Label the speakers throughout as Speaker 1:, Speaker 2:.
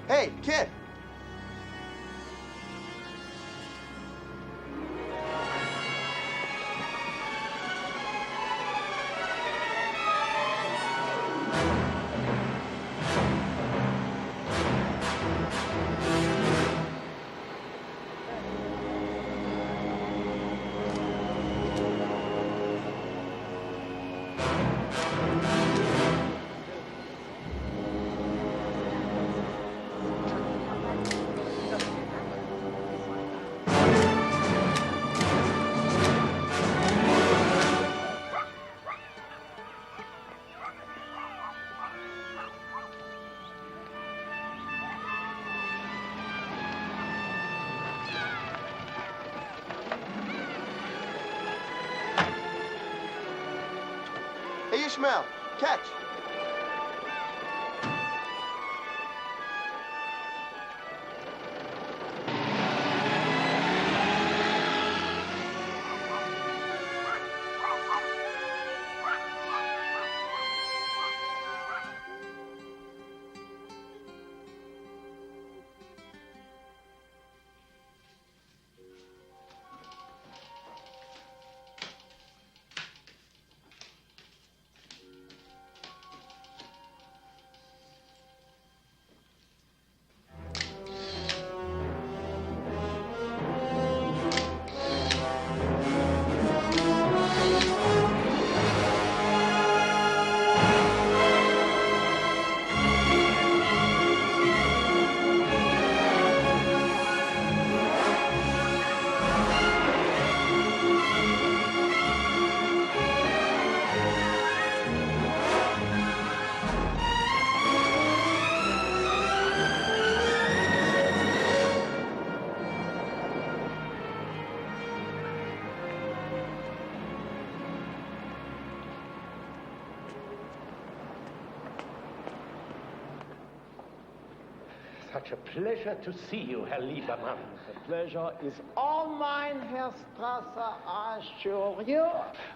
Speaker 1: Hey, kid! Hey, Ishmael, catch!
Speaker 2: Such a pleasure to see you, Herr Liebermann.
Speaker 3: The pleasure is all mine, Herr Strasser, I assure you.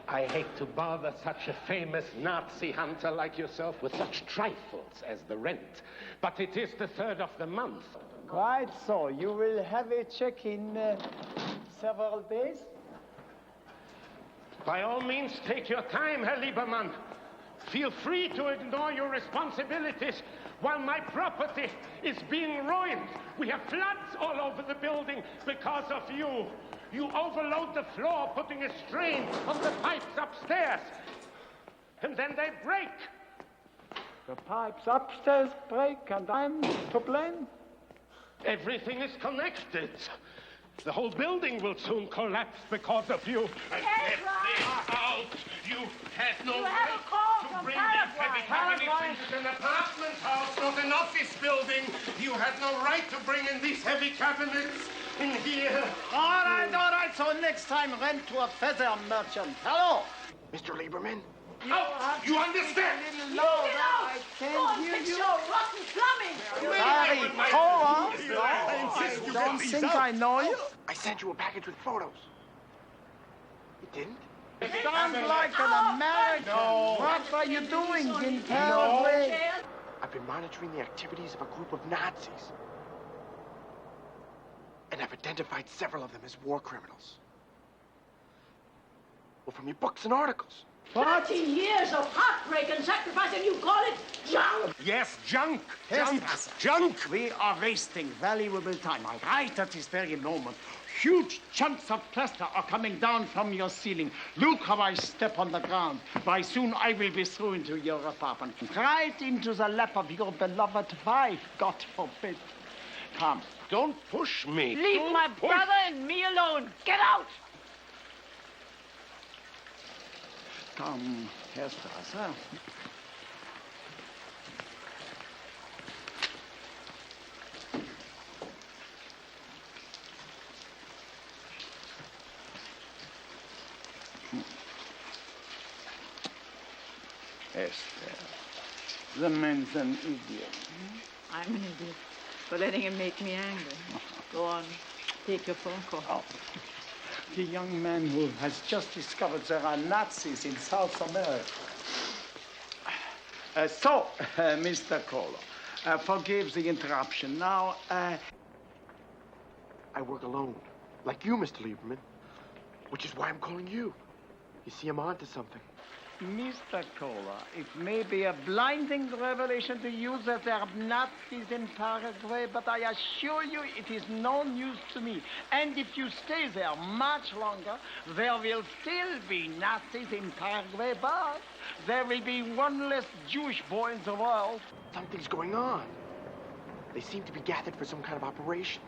Speaker 2: I hate to bother such a famous Nazi hunter like yourself with such trifles as the rent, but it is the 3rd of the month.
Speaker 3: Quite so. You will have a check in several days?
Speaker 2: By all means, take your time, Herr Liebermann. Feel free to ignore your responsibilities. while my property is being ruined. We have floods all over the building because of you. You overload the floor, putting a strain on the pipes upstairs. And then they break.
Speaker 3: The pipes upstairs break and I'm to blame?
Speaker 2: Everything is connected. The whole building will soon collapse because of you.
Speaker 4: Get
Speaker 2: this out! You had no
Speaker 4: You have
Speaker 2: right
Speaker 4: a call
Speaker 2: to
Speaker 4: from
Speaker 2: bring
Speaker 4: Paraguay.
Speaker 2: these heavy cabinets into an apartment house, not an office building. You had no right to bring in these heavy cabinets in here.
Speaker 3: All right. So next time, rent to a feather merchant. Hello?
Speaker 1: Mr. Lieberman?
Speaker 2: Out! You understand?
Speaker 4: Get out!
Speaker 3: I can't
Speaker 4: Go and
Speaker 3: hear
Speaker 4: fix
Speaker 3: you.
Speaker 4: your rotten plumbing!
Speaker 3: Barry, hold on.
Speaker 2: I insist you
Speaker 3: Don't
Speaker 2: get these
Speaker 3: think
Speaker 2: out.
Speaker 3: I know you.
Speaker 1: I sent you a package with photos. You didn't?
Speaker 3: Sounds like an American.
Speaker 2: No.
Speaker 3: What are you doing in Paraguay?
Speaker 1: I've been monitoring the activities of a group of Nazis. And I've identified several of them as war criminals. Well, from your books and articles.
Speaker 4: 30 years of heartbreak and sacrifice, and you call it junk?
Speaker 2: Yes, junk.
Speaker 3: Junk. We are wasting valuable time. Right at this very moment, huge chunks of plaster are coming down from your ceiling. Look how I step on the ground. By soon I will be through into your apartment. Right into the lap of your beloved wife, God forbid. Come.
Speaker 2: Don't push me.
Speaker 4: Leave
Speaker 2: Don't
Speaker 4: my
Speaker 2: push.
Speaker 4: brother and me alone. Get out!
Speaker 3: Come, Herr Strasser. Esther, the man's an idiot.
Speaker 5: I'm an idiot for letting him make me angry. Go on, take your phone call.
Speaker 3: Oh. The young man who has just discovered there are Nazis in South America. Mr. Kohler, forgive the interruption. Now,
Speaker 1: I work alone, like you, Mr. Lieberman. Which is why I'm calling you. You see, I'm onto something.
Speaker 3: Mr. Kohler, it may be a blinding revelation to you that there are Nazis in Paraguay, but I assure you it is no news to me. And if you stay there much longer, there will still be Nazis in Paraguay, but there will be one less Jewish boy in the world.
Speaker 1: Something's going on. They seem to be gathered for some kind of operation.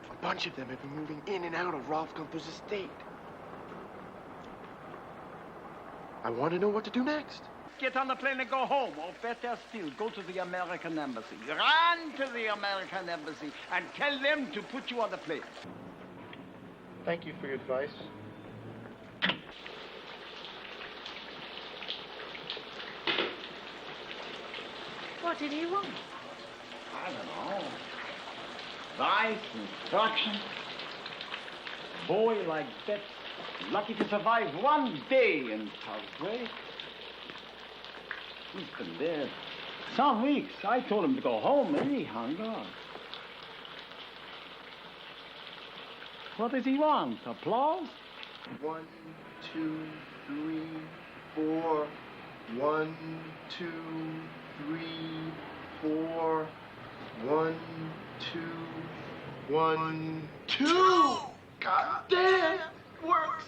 Speaker 1: A bunch of them have been moving in and out of Rolf Gunther's estate. I want to know what to do next.
Speaker 3: Get on the plane and go home, or better still, go to the American embassy. Run to the American embassy and tell them to put you on the plane.
Speaker 1: Thank you for your advice.
Speaker 5: What did he want?
Speaker 3: I don't know. Advice, instruction. Boy like that, lucky to survive one day in Paraguay. He's been there some weeks. I told him to go home, and he hung on. What does he want? Applause?
Speaker 1: 1, 2, 3, 4. 1, 2, 3, 4. 1, 2, 1, 2. God damn, works.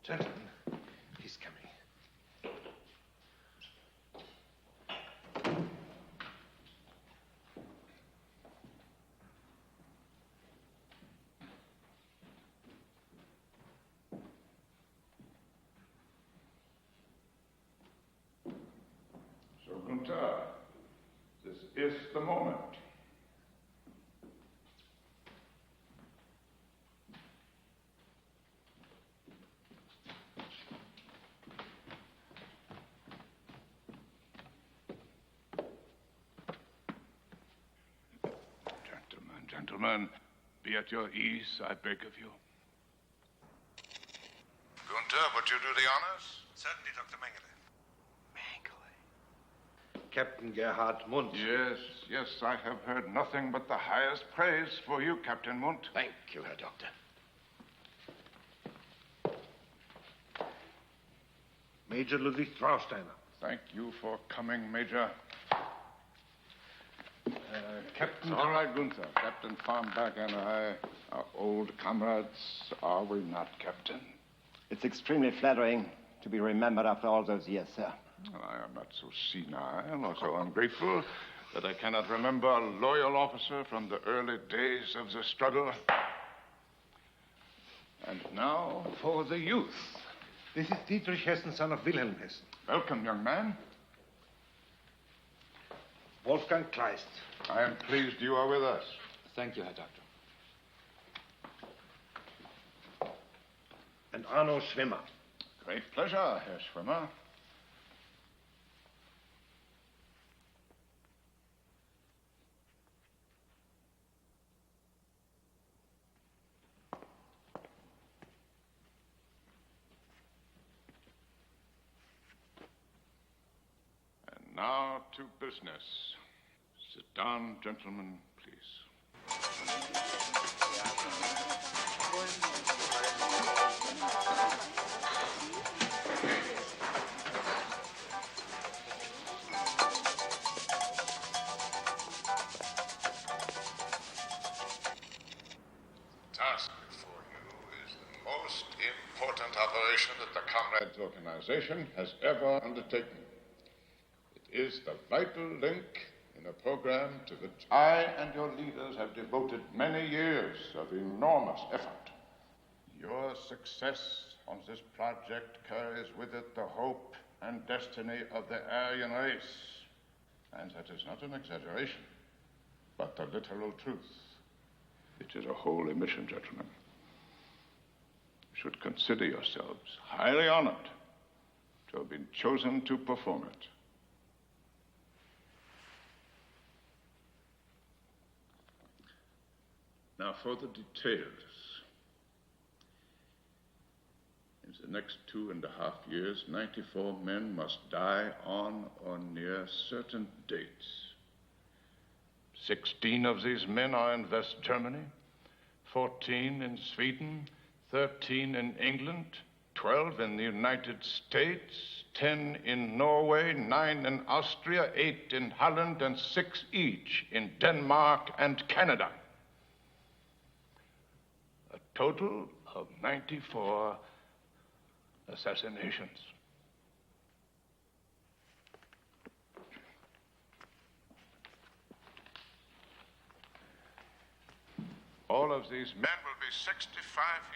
Speaker 6: Gentlemen, he's coming.
Speaker 7: So, Gunther, this is the moment. Gentlemen, be at your ease, I beg of you.
Speaker 8: Gunther, would you do the honors?
Speaker 6: Certainly, Dr. Mengele. Captain Gerhard Mundt.
Speaker 7: Yes, I have heard nothing but the highest praise for you, Captain Mundt.
Speaker 1: Thank you, Herr Doctor.
Speaker 6: Major Ludwig Trausteiner.
Speaker 7: Thank you for coming, Major. Captain...
Speaker 8: All right, Gunther. Captain Farnbach and I are old comrades, are we not, Captain?
Speaker 9: It's extremely flattering to be remembered after all those years, sir.
Speaker 7: Well, I am not so senile or so ungrateful that I cannot remember a loyal officer from the early days of the struggle. And now for the youth.
Speaker 6: This is Dietrich Hessen, son of Wilhelm Hessen.
Speaker 7: Welcome, young man.
Speaker 6: Wolfgang Kleist.
Speaker 7: I am pleased you are with us.
Speaker 9: Thank you, Herr Doctor.
Speaker 6: And Arno Schwimmer.
Speaker 7: Great pleasure, Herr Schwimmer. And now to business. Sit down, gentlemen, please.
Speaker 8: Task before you is the most important operation that the Comrades
Speaker 7: Organization has ever undertaken. It is the vital link in a program to which I and your leaders have devoted many years of enormous effort. Your success on this project carries with it the hope and destiny of the Aryan race. And that is not an exaggeration, but the literal truth. It is a holy mission, gentlemen. You should consider yourselves highly honored to have been chosen to perform it. Now, for the details. In the next 2.5 years, 94 men must die on or near certain dates. 16 of these men are in West Germany, 14 in Sweden, 13 in England, 12 in the United States, 10 in Norway, 9 in Austria, 8 in Holland, and 6 each in Denmark and Canada. A total of 94 assassinations. All of these men will be 65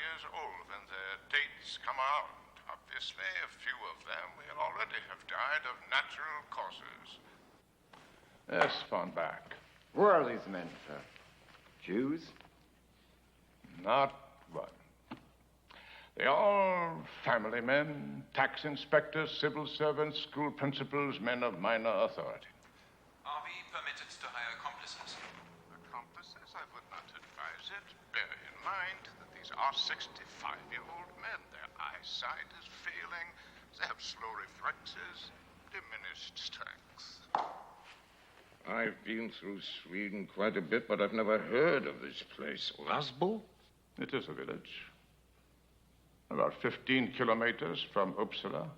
Speaker 7: years old when their dates come around. Obviously, a few of them will already have died of natural causes. Yes, Farnbach.
Speaker 9: Who are these men, sir? Jews?
Speaker 7: Not one. They're all family men, tax inspectors, civil servants, school principals, men of minor authority.
Speaker 10: Are we permitted to hire accomplices?
Speaker 7: Accomplices? I would not advise it. Bear in mind that these are 65-year-old men. Their eyesight is failing. They have slow reflexes, diminished strength.
Speaker 8: I've been through Sweden quite a bit, but I've never heard of this place. Rasbo?
Speaker 7: It is a village. About 15 kilometers from Uppsala.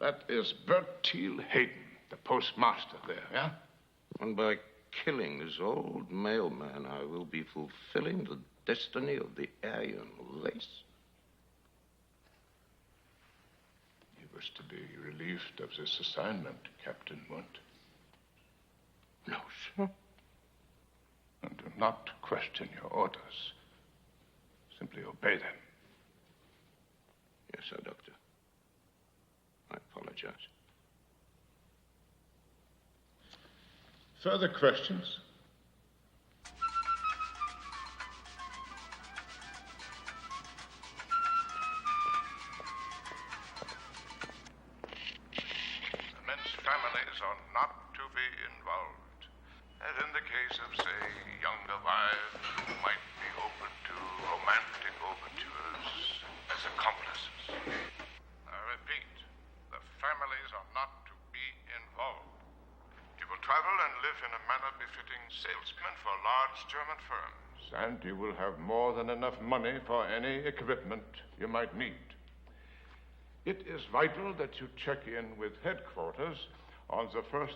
Speaker 7: That is Bertil Hayden, the postmaster there, yeah?
Speaker 8: And by killing this old mailman, I will be fulfilling the destiny of the Aryan race.
Speaker 7: wish to be relieved of this assignment, Captain Wundt?
Speaker 8: No, sir.
Speaker 7: And do not question your orders. Simply obey them.
Speaker 8: Yes, sir, Doctor. I apologize.
Speaker 7: Further questions? The men's families are not to be involved. As in the case of, say, younger wives who might be open to romantic overtures as accomplices. I repeat, the families are not to be involved. You will travel and live in a manner befitting salesmen for large German firms. And you will have more than enough money for any equipment you might need. It is vital that you check in with headquarters on the first...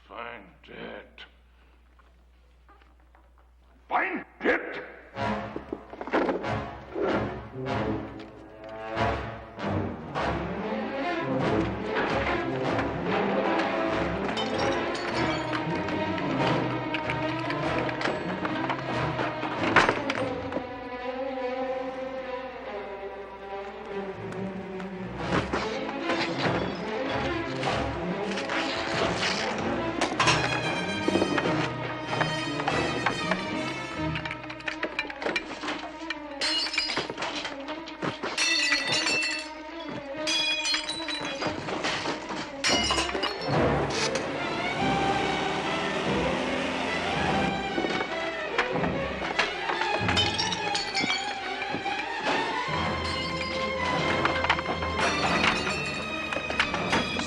Speaker 7: Find it. Find it!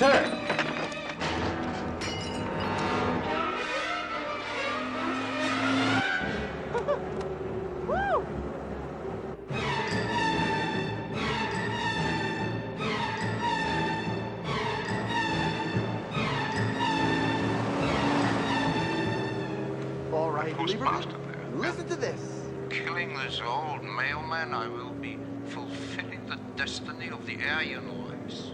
Speaker 1: Sir! All right,
Speaker 8: Postmaster there.
Speaker 1: listen to this.
Speaker 8: Killing this old mailman, I will be fulfilling the destiny of the Aryan race.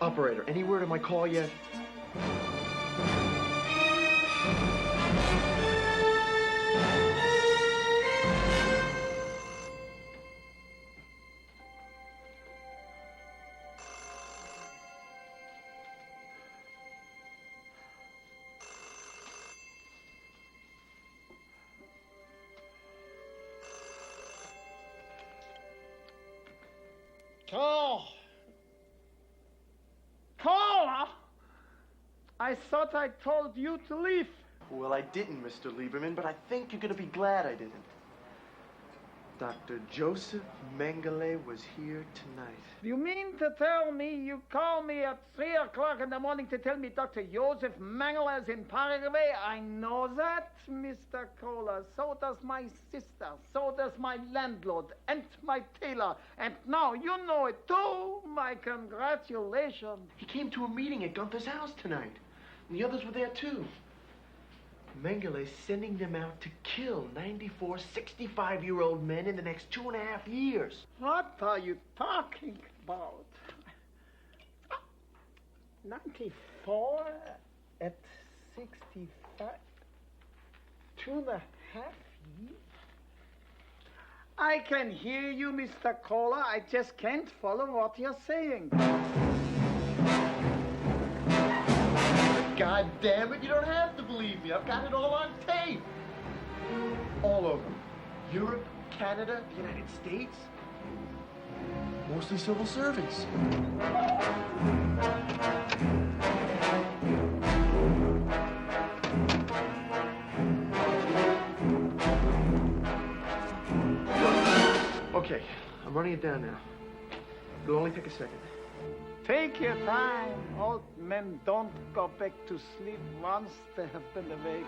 Speaker 1: Operator, any word on my call yet?
Speaker 3: Cola? I thought I told you to leave.
Speaker 1: Well, I didn't, Mr. Lieberman, but I think you're going to be glad I didn't. Dr. Joseph Mengele was here tonight.
Speaker 3: You mean to tell me you call me at 3 o'clock in the morning to tell me Dr. Joseph Mengele is in Paraguay? I know that, Mr. Kohler. So does my sister. So does my landlord and my tailor. And now you know it too. My congratulations.
Speaker 1: He came to a meeting at Gunther's house tonight. And the others were there too. Mengele's sending them out to kill 94 65-year-old men in the next 2.5 years.
Speaker 3: What are you talking about? 94 at 65? 2.5 years? I can hear you, Mr. Kohler. I just can't follow what you're saying.
Speaker 1: God damn it, you don't have to believe me. I've got it all on tape. All over. Europe, Canada, the United States. Mostly civil servants. Okay, I'm running it down now. It'll only take a second.
Speaker 3: Take your time. Old men don't go back to sleep once they have been awakened.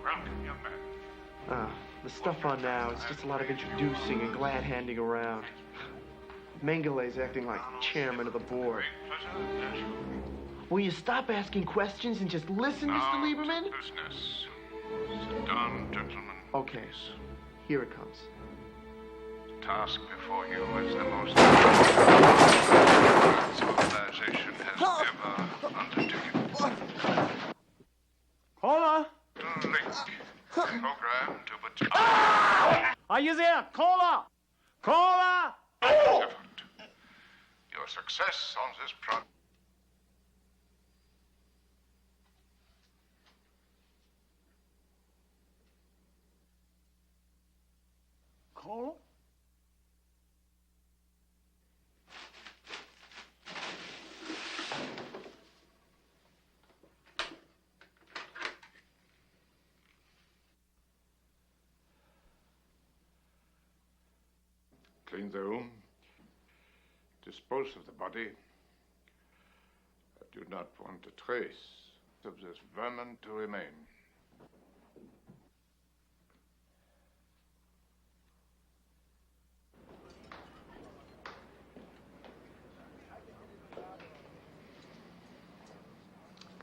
Speaker 7: Welcome, young man.
Speaker 1: The stuff on now, it's just a lot of introducing and glad handing around. Mengele's acting like chairman of the board. Will you stop asking questions and just listen, Mr. Lieberman?
Speaker 7: Business. Sit down, gentlemen.
Speaker 1: Okay, here it comes.
Speaker 7: The task before you is the most civilization has ever undertaken.
Speaker 3: Kohler?
Speaker 7: Link. Program to between.
Speaker 3: Are you there? Kohler? Kohler?
Speaker 7: Your success on this project.
Speaker 3: Kohler?
Speaker 7: Clean the room. Dispose of the body. I do not want a trace of this vermin to remain.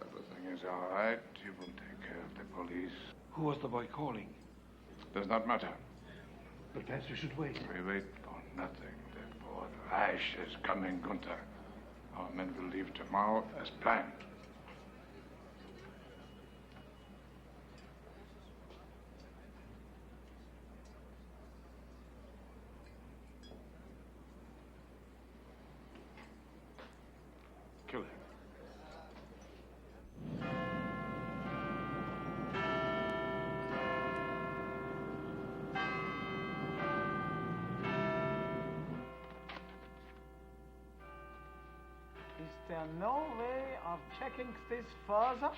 Speaker 7: Everything is all right. You will take care of the police.
Speaker 6: Who was the boy calling?
Speaker 7: Does not matter.
Speaker 6: But perhaps we should wait.
Speaker 7: We wait for nothing. The board Reich is coming, Gunther. Our men will leave tomorrow as planned. Kill him.
Speaker 3: Is there no way of checking this further?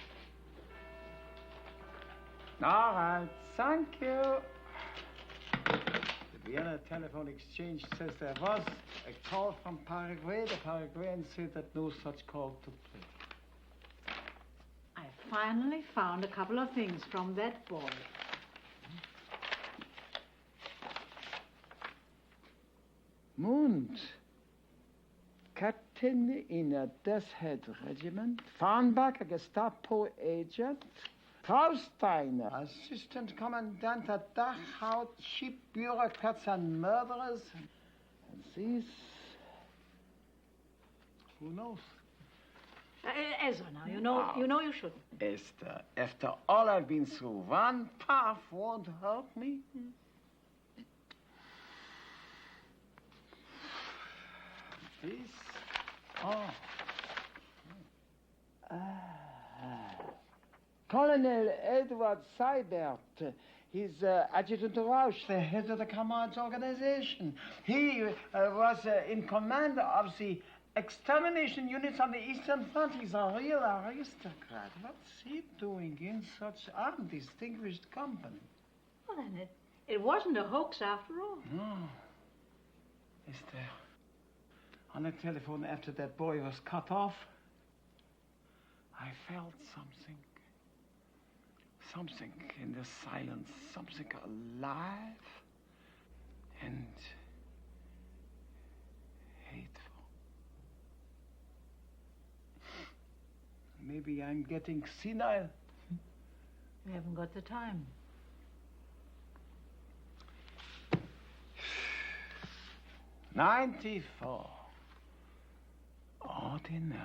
Speaker 3: All right, thank you. The Vienna telephone exchange says there was a call from Paraguay. The Paraguayans say that no such call took place.
Speaker 4: I finally found a couple of things from that boy.
Speaker 3: Mund. Captain in a Death Head regiment. Farnbach, a Gestapo agent. Trausteiner, assistant commandant at Dachau, cheap bureaucrats and murderers. And these, who knows?
Speaker 4: Ezra, now, you know you shouldn't.
Speaker 3: Esther, after all I've been through, one puff won't hurt me. This, Colonel Edward Seibert, He's Adjutant Rausch, the head of the Comrades organization. He was in command of the extermination units on the Eastern Front. He's a real aristocrat. What's he doing in such undistinguished company?
Speaker 4: Well, then it wasn't a hoax after all.
Speaker 3: No. Esther, on the telephone after that boy was cut off, I felt something. Something in the silence, something alive and hateful. Maybe I'm getting senile.
Speaker 4: We haven't got the time.
Speaker 3: '94. Ordinary.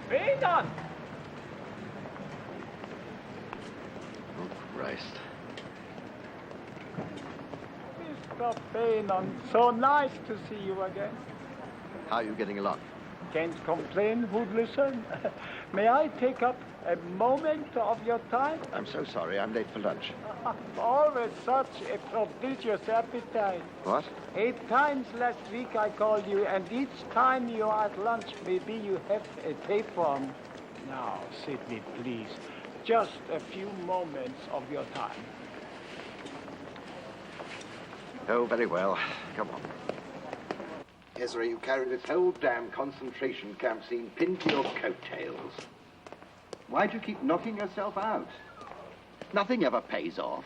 Speaker 3: Payton!
Speaker 11: Oh, Christ.
Speaker 3: Mr. Payton, so nice to see you again.
Speaker 11: How are you getting along?
Speaker 3: Can't complain, who'd listen? May I take up a moment of your time?
Speaker 11: I'm so sorry, I'm late for lunch.
Speaker 3: Always such a prodigious appetite.
Speaker 11: What?
Speaker 3: 8 times last week I called you, and each time you are at lunch, maybe you have a tapeworm. Now, Sidney, please. Just a few moments of your time.
Speaker 11: Oh, very well. Come on. Ezra, you carry this whole damn concentration camp scene pinned to your coattails. Why do you keep knocking yourself out? Nothing ever pays off.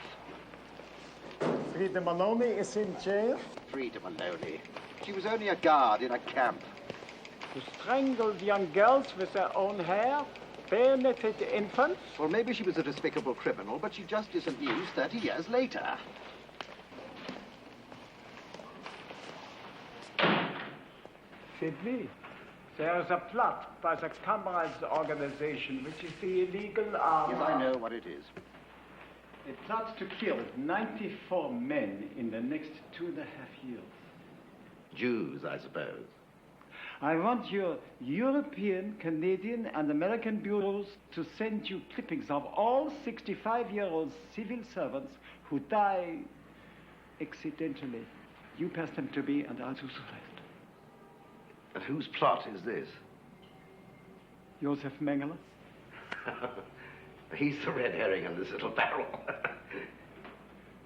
Speaker 3: Frida Maloney is in jail?
Speaker 11: Frida Maloney. She was only a guard in a camp.
Speaker 3: Who strangled young girls with their own hair? Bayoneted infants?
Speaker 11: Well, maybe she was a despicable criminal, but she just isn't news 30 years later.
Speaker 3: Sidney, there is a plot by the Comrades organization, which is the illegal arm.
Speaker 11: Yes, I know what it is.
Speaker 3: A plot to kill 94 men in the next 2.5 years.
Speaker 11: Jews, I suppose.
Speaker 3: I want your European, Canadian, and American bureaus to send you clippings of all 65-year-old civil servants who die accidentally. You pass them to me, and I'll do the rest.
Speaker 11: And whose plot is this?
Speaker 3: Josef Mengele.
Speaker 11: He's the red herring in this little barrel.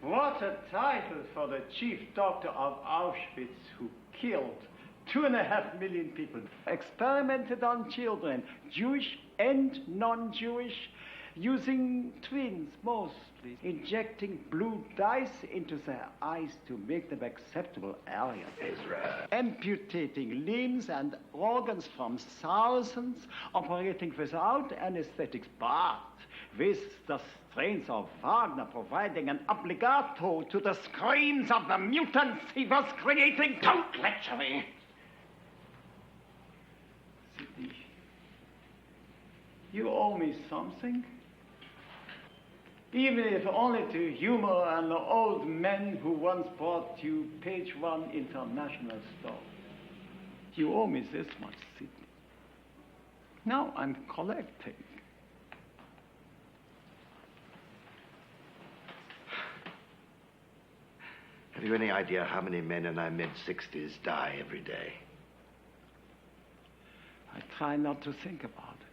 Speaker 3: What a title for the chief doctor of Auschwitz, who killed 2.5 million people, experimented on children, Jewish and non-Jewish, using twins mostly, injecting blue dyes into their eyes to make them acceptable aliens.
Speaker 11: Ezra.
Speaker 3: Amputating limbs and organs from thousands, operating without anesthetics, but with the strains of Wagner providing an obligato to the screams of the mutants he was creating. Don't lecture me! Sidney, you owe me something. Even if only to humor an old man who once brought you page 1 international store. You owe me this much, Sidney. Now I'm collecting.
Speaker 11: Have you any idea how many men in their mid-60s die every day?
Speaker 3: I try not to think about it.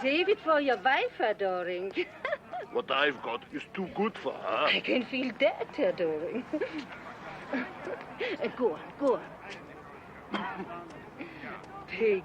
Speaker 12: Save it for your wife, Herr Doring.
Speaker 13: What I've got is too good for her.
Speaker 12: I can feel that, Herr Doring. Go on. Take.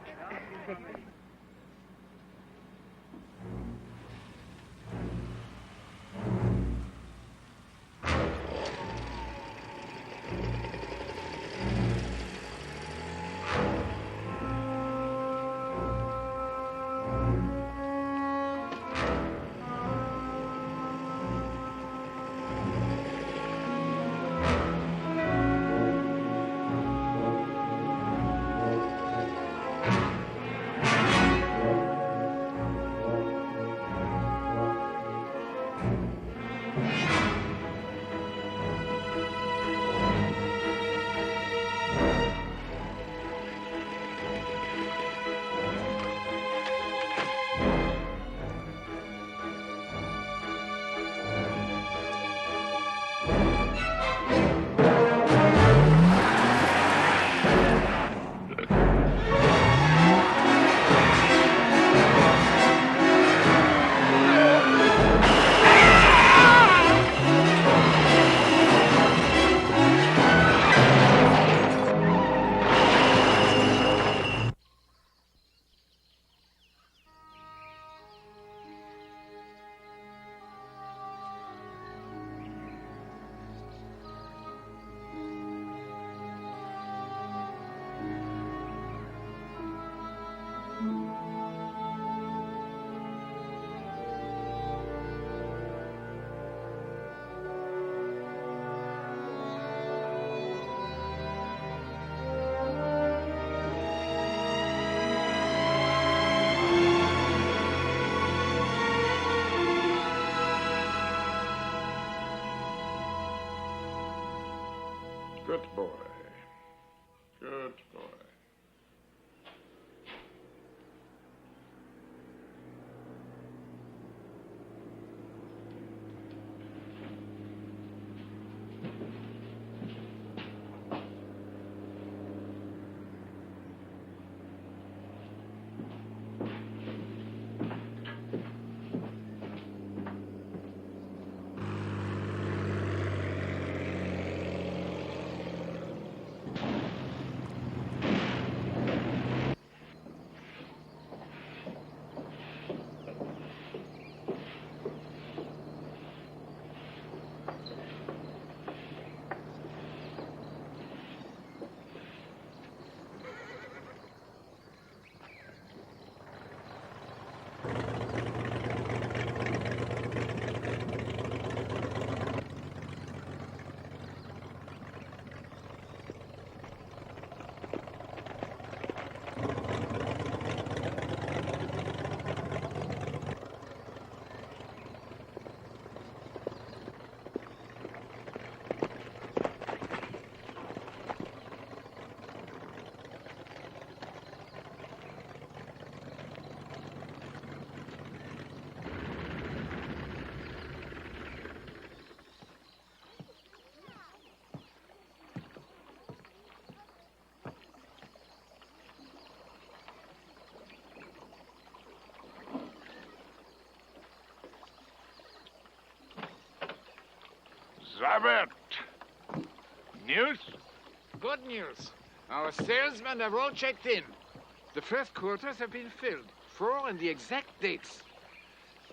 Speaker 7: Good boy. Good boy.
Speaker 13: Robert! News?
Speaker 14: Good news. Our salesmen have all checked in. The first quarters have been filled. 4 in the exact dates.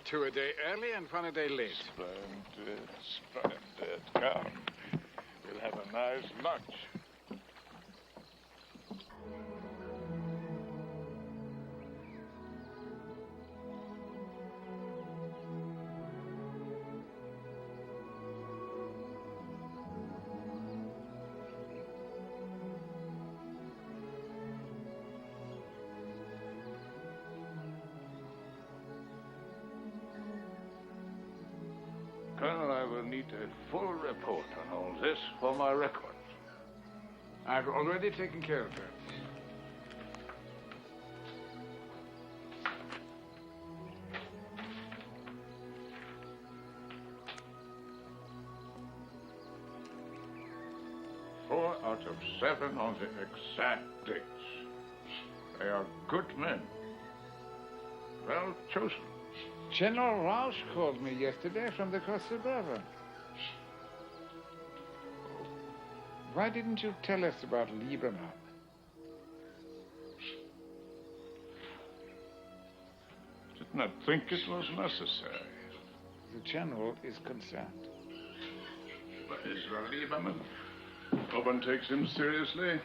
Speaker 14: 2 a day early and 1 a day late.
Speaker 7: Splendid, splendid. Come. We'll have a nice lunch. Colonel, I will need a full report on all this for my records.
Speaker 14: I've already taken care of that.
Speaker 7: Four out of 7 on the exact dates. They are good men. Well chosen.
Speaker 14: General Rausch called me yesterday from the Costa Brava. Why didn't you tell us about Lieberman?
Speaker 7: Did not think it was necessary.
Speaker 14: The general is concerned.
Speaker 7: But Israel Lieberman, no one takes him seriously.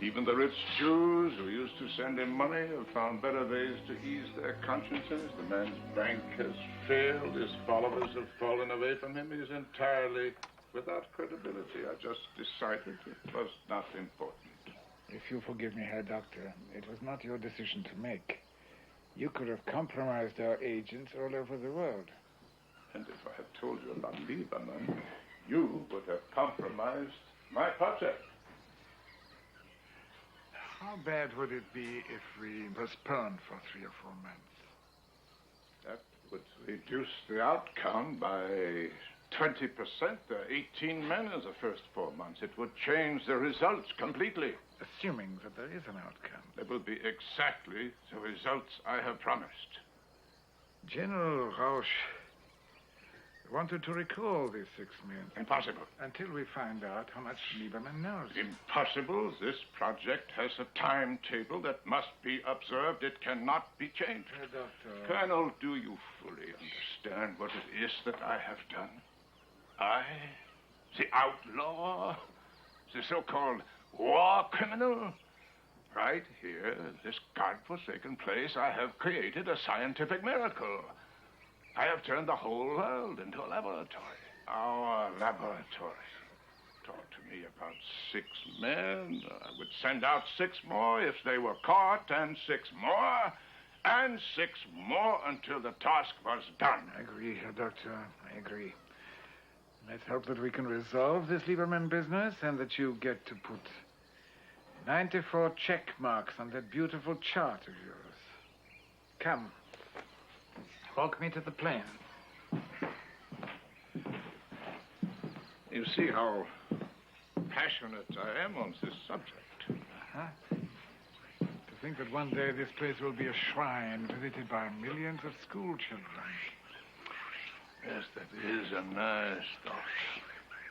Speaker 7: Even the rich Jews who used to send him money have found better ways to ease their consciences. The man's bank has failed. His followers have fallen away from him. He's entirely without credibility. I just decided it was not important.
Speaker 14: If you forgive me, Herr Doctor, it was not your decision to make. You could have compromised our agents all over the world.
Speaker 7: And if I had told you about Lieberman, you would have compromised my project.
Speaker 14: How bad would it be if we postponed for 3 or 4 months?
Speaker 7: That would reduce the outcome by 20%. There are 18 men in the first 4 months. It would change the results completely.
Speaker 14: Assuming that there is an outcome.
Speaker 7: They will be exactly the results I have promised.
Speaker 14: General Rausch wanted to recall these 6 men.
Speaker 7: Impossible.
Speaker 14: Until we find out how much Lieberman knows.
Speaker 7: Impossible. This project has a timetable that must be observed. It cannot be changed.
Speaker 14: Doctor.
Speaker 7: Colonel, do you fully understand what it is that I have done? I, the outlaw, the so-called war criminal, right here, this godforsaken place, I have created a scientific miracle. I have turned the whole world into a laboratory. Our laboratory. Talk to me about 6 men. I would send out 6 more if they were caught, and 6 more, and 6 more until the task was done.
Speaker 14: I agree, Herr Doctor. I agree. Let's hope that we can resolve this Lieberman business and that you get to put 94 check marks on that beautiful chart of yours. Come. Walk me to the plane.
Speaker 8: You see how passionate I am on this subject.
Speaker 14: Uh-huh. To think that one day this place will be a shrine visited by millions of school children.
Speaker 8: Yes, that is a nice thought.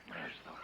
Speaker 8: Nice thought.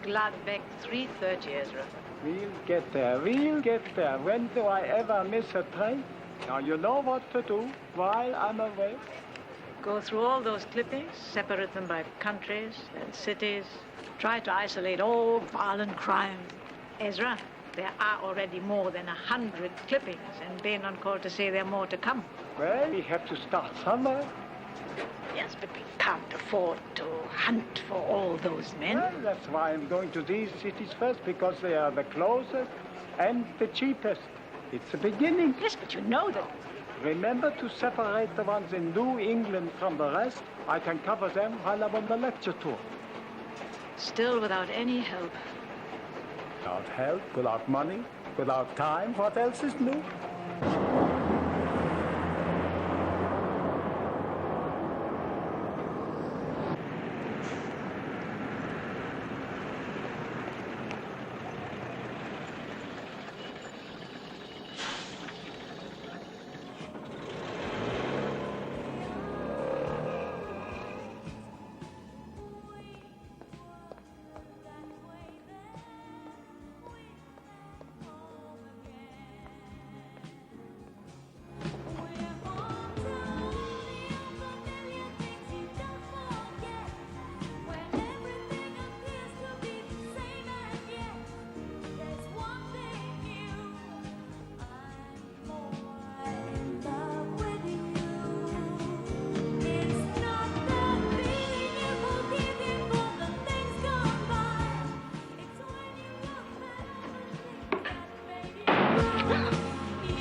Speaker 5: Gladbeck, 3:30, Ezra.
Speaker 3: We'll get there. We'll get there. When do I ever miss a train? Now you know what to do while I'm away.
Speaker 5: Go through all those clippings, separate them by countries and cities. Try to isolate all violent crime. Ezra, there are already more than 100 clippings, and Bannon called to say there are more to come.
Speaker 3: Well, we have to start somewhere.
Speaker 5: Yes, but we can't afford to hunt for all those men.
Speaker 3: Well, that's why I'm going to these cities first, because they are the closest and the cheapest. It's a beginning.
Speaker 5: Yes, but you know that.
Speaker 3: Remember to separate the ones in New England from the rest. I can cover them while I'm on the lecture tour.
Speaker 5: Still without any help.
Speaker 3: Without help, without money, without time, what else is new?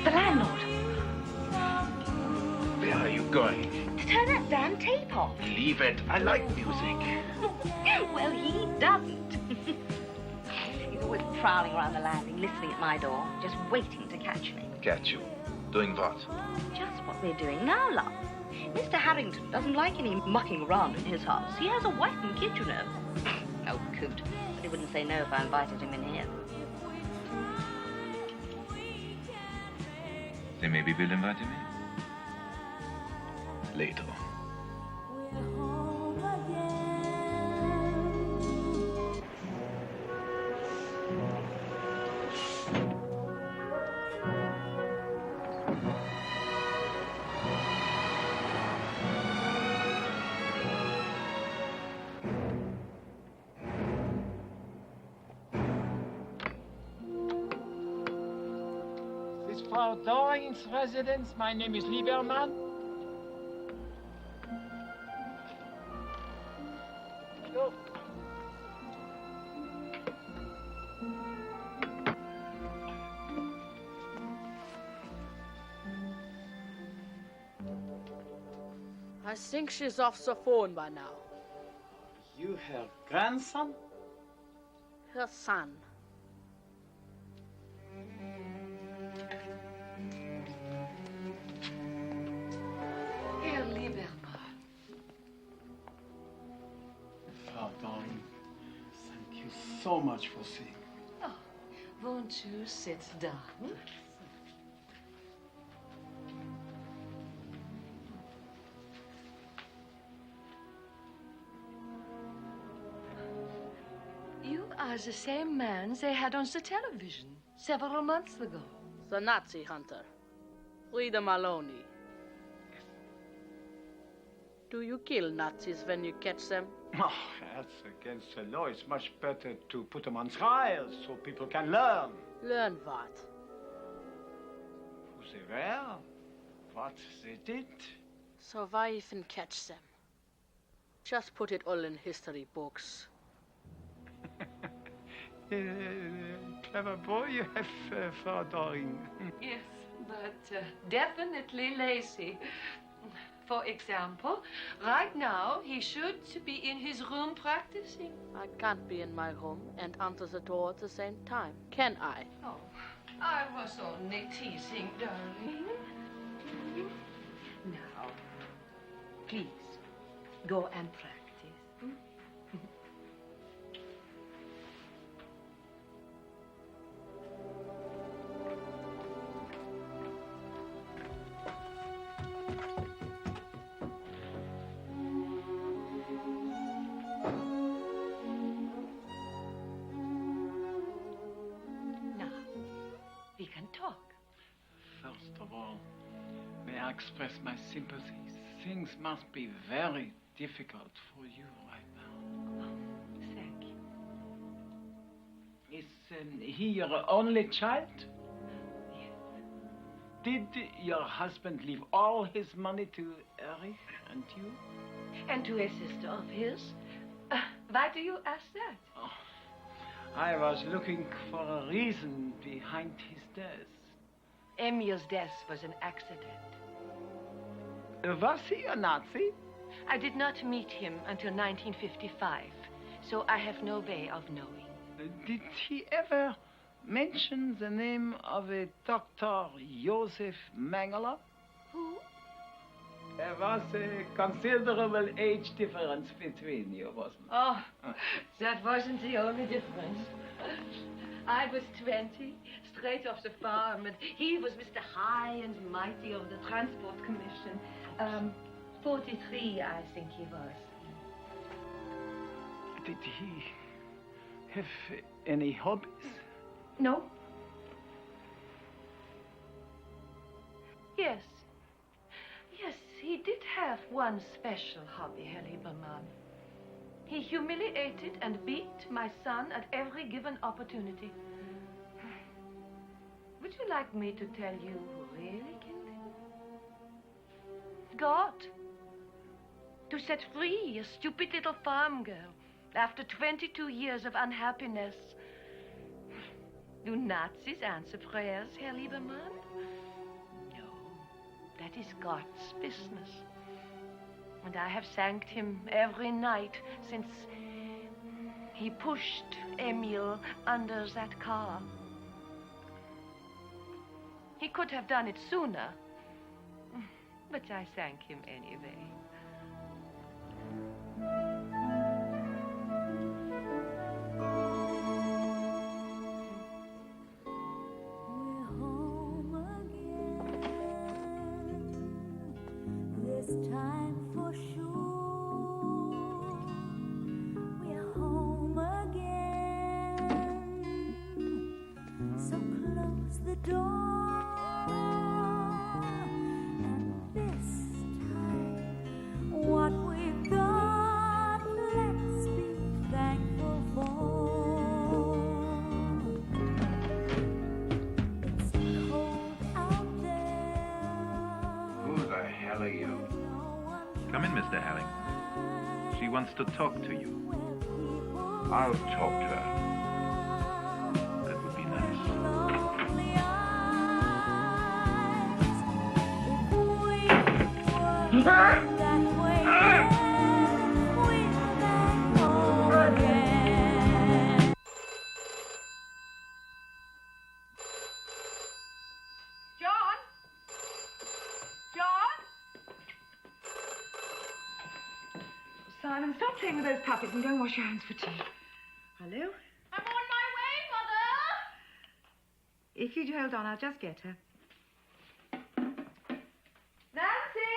Speaker 15: The landlord.
Speaker 8: Where are you going?
Speaker 15: To turn that damn tape off.
Speaker 8: Leave it. I like music.
Speaker 15: Well, he doesn't. He's always prowling around the landing, listening at my door, just waiting to catch me.
Speaker 8: Catch you. Doing what?
Speaker 15: Just what we're doing now, love. Mr. Harrington doesn't like any mucking around in his house. He has a wife and kid, you know. Oh, coot. But he wouldn't say no if I invited him in here.
Speaker 10: Then maybe we'll invite him in.
Speaker 8: Later.
Speaker 3: Frau Doring's residence. My name is Lieberman. Go.
Speaker 16: I think she's off the phone by now.
Speaker 3: You her grandson?
Speaker 16: Her son.
Speaker 5: Herr Lieberman.
Speaker 17: Frau Doring, thank you so much for seeing.
Speaker 5: Oh, won't you sit down?
Speaker 18: are the same man they had on the television several months ago.
Speaker 16: The Nazi hunter. Frida Maloney. Do you kill Nazis when you catch them?
Speaker 3: Oh, that's against the law. It's much better to put them on trial so people can learn.
Speaker 16: Learn what?
Speaker 3: Who they were, what they did.
Speaker 16: Survive and catch them. Just put it all in history books.
Speaker 3: Clever boy you have, Frau Doring.
Speaker 18: Yes, but definitely lazy. For example, right now he should be in his room practicing.
Speaker 16: I can't be in my room and answer the door at the same time, can I?
Speaker 18: Oh, I was only teasing, darling. Now, please, go and practice.
Speaker 3: First of all, may I express my sympathies? Things must be very difficult for you right now.
Speaker 18: Oh, thank you.
Speaker 3: Is he your only child?
Speaker 18: Yes.
Speaker 3: Did your husband leave all his money to Erich and you?
Speaker 18: And to a sister of his? Why do you ask that?
Speaker 3: Oh, I was looking for a reason behind his death.
Speaker 18: Emil's death was an accident.
Speaker 3: Was he a Nazi?
Speaker 18: I did not meet him until 1955, so I have no way of knowing.
Speaker 3: Did he ever mention the name of a Dr. Joseph Mengele?
Speaker 18: Who?
Speaker 3: There was a considerable age difference between you, wasn't there?
Speaker 18: Oh, that wasn't the only difference. I was 20, straight off the farm, and he was Mr. High and Mighty of the Transport Commission. 43, I think he was.
Speaker 3: Did he have any hobbies?
Speaker 18: No. Yes. Yes, he did have one special hobby, Herr Liebermann. He humiliated and beat my son at every given opportunity. Would you like me to tell you who really killed him? God. To set free a stupid little farm girl after 22 years of unhappiness. Do Nazis answer prayers, Herr Liebermann? No, that is God's business. And I have thanked him every night since he pushed Emil under that car. He could have done it sooner, but I thank him anyway.
Speaker 19: To talk to you.
Speaker 8: I'll talk to her.
Speaker 19: That would be
Speaker 20: Simon, stop playing with those puppets and go and wash your hands for tea. Hello?
Speaker 4: I'm on my way, Mother!
Speaker 20: If you'd hold on, I'll just get her.
Speaker 4: Nancy!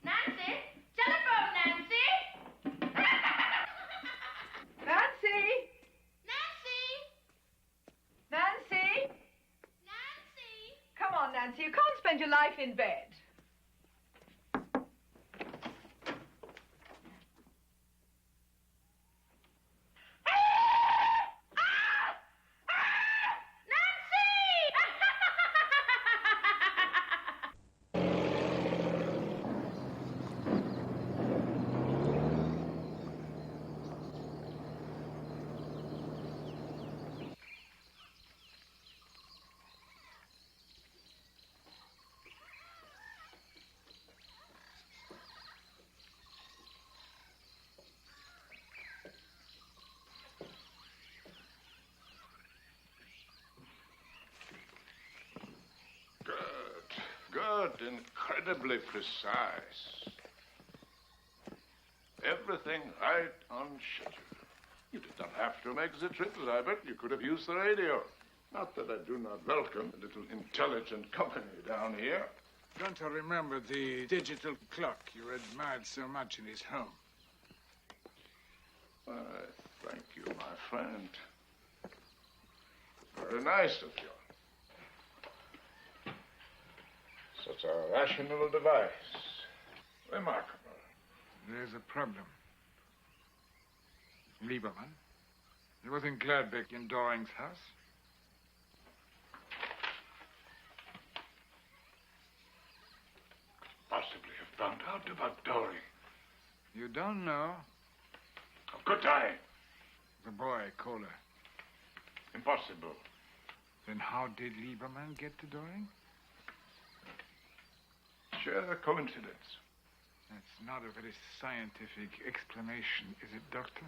Speaker 4: Nancy! Telephone, Nancy!
Speaker 20: Nancy! Nancy. You can't spend your life in bed.
Speaker 7: Good, incredibly precise. Everything right on schedule. You did not have to make the trip, Zybert. You could have used the radio. Not that I do not welcome a little intelligent company down here.
Speaker 14: Gunter remembered the digital clock you admired so much in his home.
Speaker 7: Why, thank you, my friend. Very nice of you. Such a rational device. Remarkable.
Speaker 14: There's a problem. Lieberman. He was in Gladbeck in Doring's house.
Speaker 7: Possibly have found out about Doring.
Speaker 14: You don't know?
Speaker 7: How could I?
Speaker 14: The boy, Kohler.
Speaker 7: Impossible.
Speaker 14: Then how did Lieberman get to Doring?
Speaker 7: Sheer coincidence.
Speaker 14: That's not a very scientific explanation, is it, Doctor?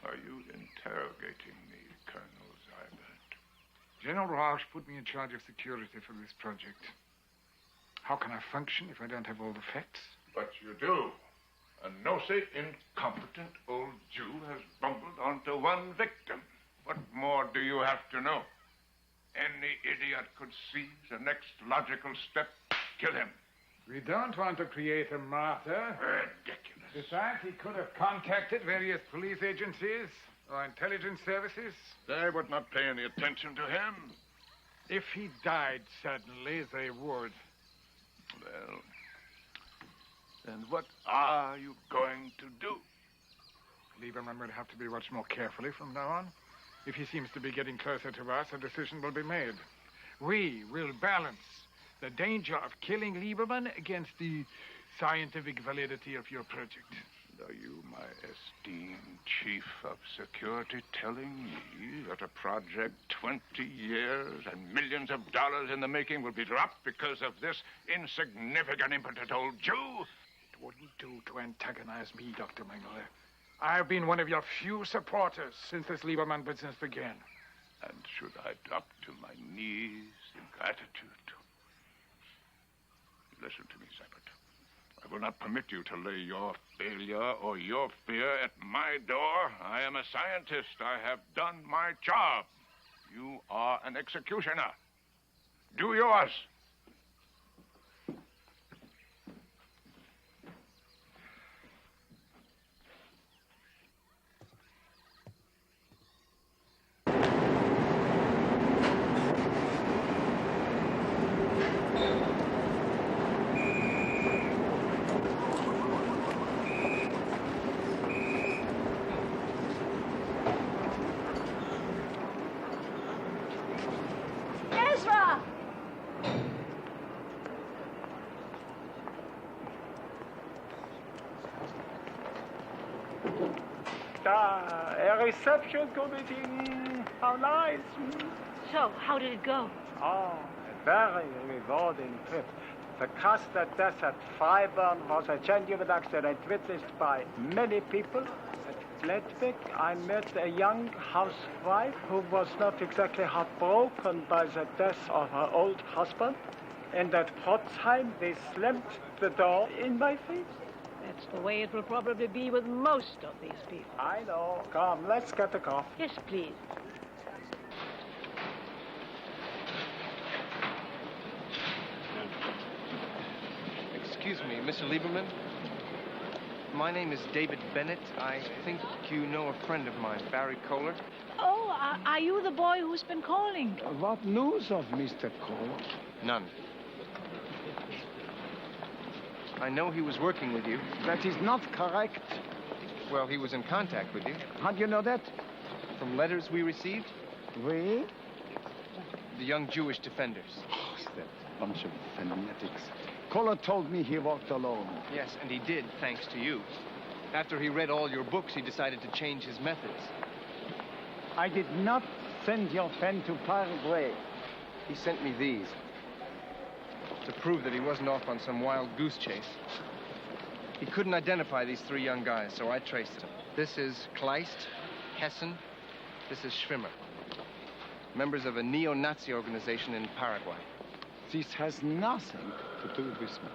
Speaker 7: Are you interrogating me, Colonel Zybert?
Speaker 14: General Rausch put me in charge of security for this project. How can I function if I don't have all the facts?
Speaker 7: But you do. A nosy, incompetent old Jew has bumbled onto one victim. What more do you have to know? Any idiot could see the next logical step. Kill him.
Speaker 14: We don't want to create a martyr.
Speaker 7: Ridiculous.
Speaker 14: Besides, he could have contacted various police agencies or intelligence services.
Speaker 7: They would not pay any attention to him.
Speaker 14: If he died suddenly, they would.
Speaker 7: Well, then what are you going to do?
Speaker 14: Lieberman will have to be watched more carefully from now on. If he seems to be getting closer to us, a decision will be made. We will balance the danger of killing Lieberman against the scientific validity of your project.
Speaker 7: Are you, my esteemed chief of security, telling me that a project 20 years and millions of dollars in the making will be dropped because of this insignificant, impotent old Jew?
Speaker 14: It wouldn't do to antagonize me, Dr. Mengele. I've been one of your few supporters since this Lieberman business began.
Speaker 7: And should I drop to my knees in gratitude? Listen to me, Zybert. I will not permit you to lay your failure or your fear at my door. I am a scientist. I have done my job. You are an executioner. Do yours.
Speaker 3: A reception committee. How nice.
Speaker 5: So, how did it go?
Speaker 3: Oh, a very rewarding trip. The cast at death at Freiburg was a genuine accident witnessed by many people. At Gladbeck, I met a young housewife who was not exactly heartbroken by the death of her old husband. And at Potsheim, they slammed the door in my face.
Speaker 5: That's the way it will probably be with most of these people.
Speaker 3: I know. Come, let's get a coffee.
Speaker 5: Yes, please.
Speaker 1: Excuse me, Mr. Lieberman. My name is David Bennett. I think you know a friend of mine, Barry Kohler.
Speaker 5: Oh, are you the boy who's been calling?
Speaker 3: What news of Mr. Cole?
Speaker 1: None. I know he was working with you.
Speaker 3: That is not correct.
Speaker 1: Well, he was in contact with you.
Speaker 3: How do you know that?
Speaker 1: From letters we received.
Speaker 3: Oui?
Speaker 1: The young Jewish defenders.
Speaker 3: Oh, that bunch of fanatics. Kohler told me he walked alone.
Speaker 1: Yes, and he did, thanks to you. After he read all your books, he decided to change his methods.
Speaker 3: I did not send your friend to Paraguay.
Speaker 1: He sent me these. To prove that he wasn't off on some wild goose chase. He couldn't identify these three young guys, so I traced them. This is Kleist, Hessen. This is Schwimmer. Members of a neo-Nazi organization in Paraguay.
Speaker 3: This has nothing to do with me.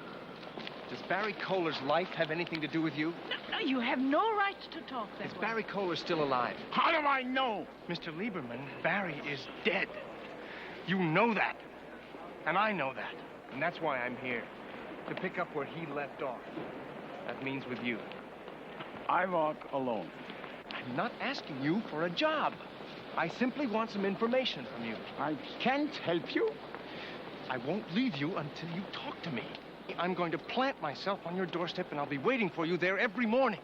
Speaker 1: Does Barry Kohler's life have anything to do with you?
Speaker 5: No, you have no right to talk that way.
Speaker 1: Is Barry Kohler still alive?
Speaker 2: How do I know?
Speaker 1: Mr. Lieberman, Barry is dead. You know that. And I know that. And that's why I'm here. To pick up where he left off. That means with you.
Speaker 3: I walk alone.
Speaker 1: I'm not asking you for a job. I simply want some information from you.
Speaker 3: I can't help you.
Speaker 1: I won't leave you until you talk to me. I'm going to plant myself on your doorstep, and I'll be waiting for you there every morning.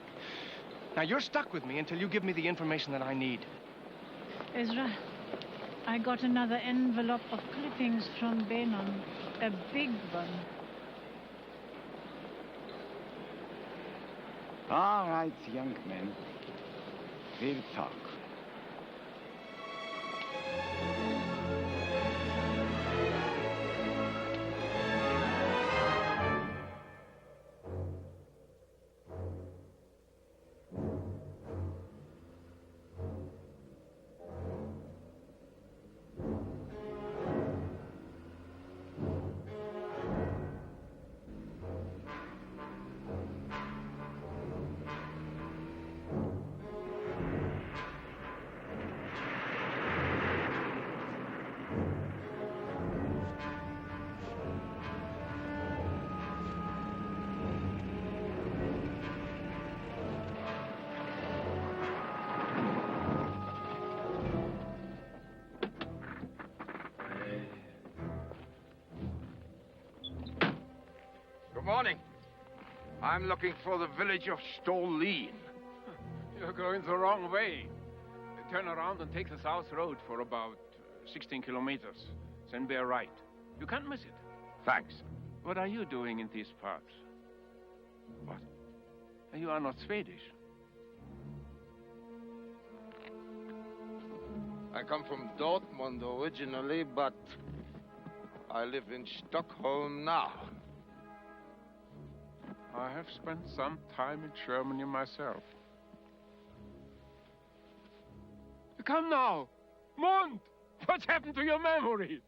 Speaker 1: Now, you're stuck with me until you give me the information that I need.
Speaker 5: Ezra, I got another envelope of clippings from Benon. A big one.
Speaker 3: All right, young man. We'll talk.
Speaker 8: Good morning. I'm looking for the village of Stolin.
Speaker 13: You're going the wrong way. Turn around and take the south road for about 16 kilometers. Then bear right. You can't miss it.
Speaker 8: Thanks.
Speaker 13: What are you doing in these parts?
Speaker 8: What?
Speaker 13: You are not Swedish.
Speaker 8: I come from Dortmund originally, but I live in Stockholm now.
Speaker 13: I have spent some time in Germany myself. Come now! Mund! What's happened to your memory?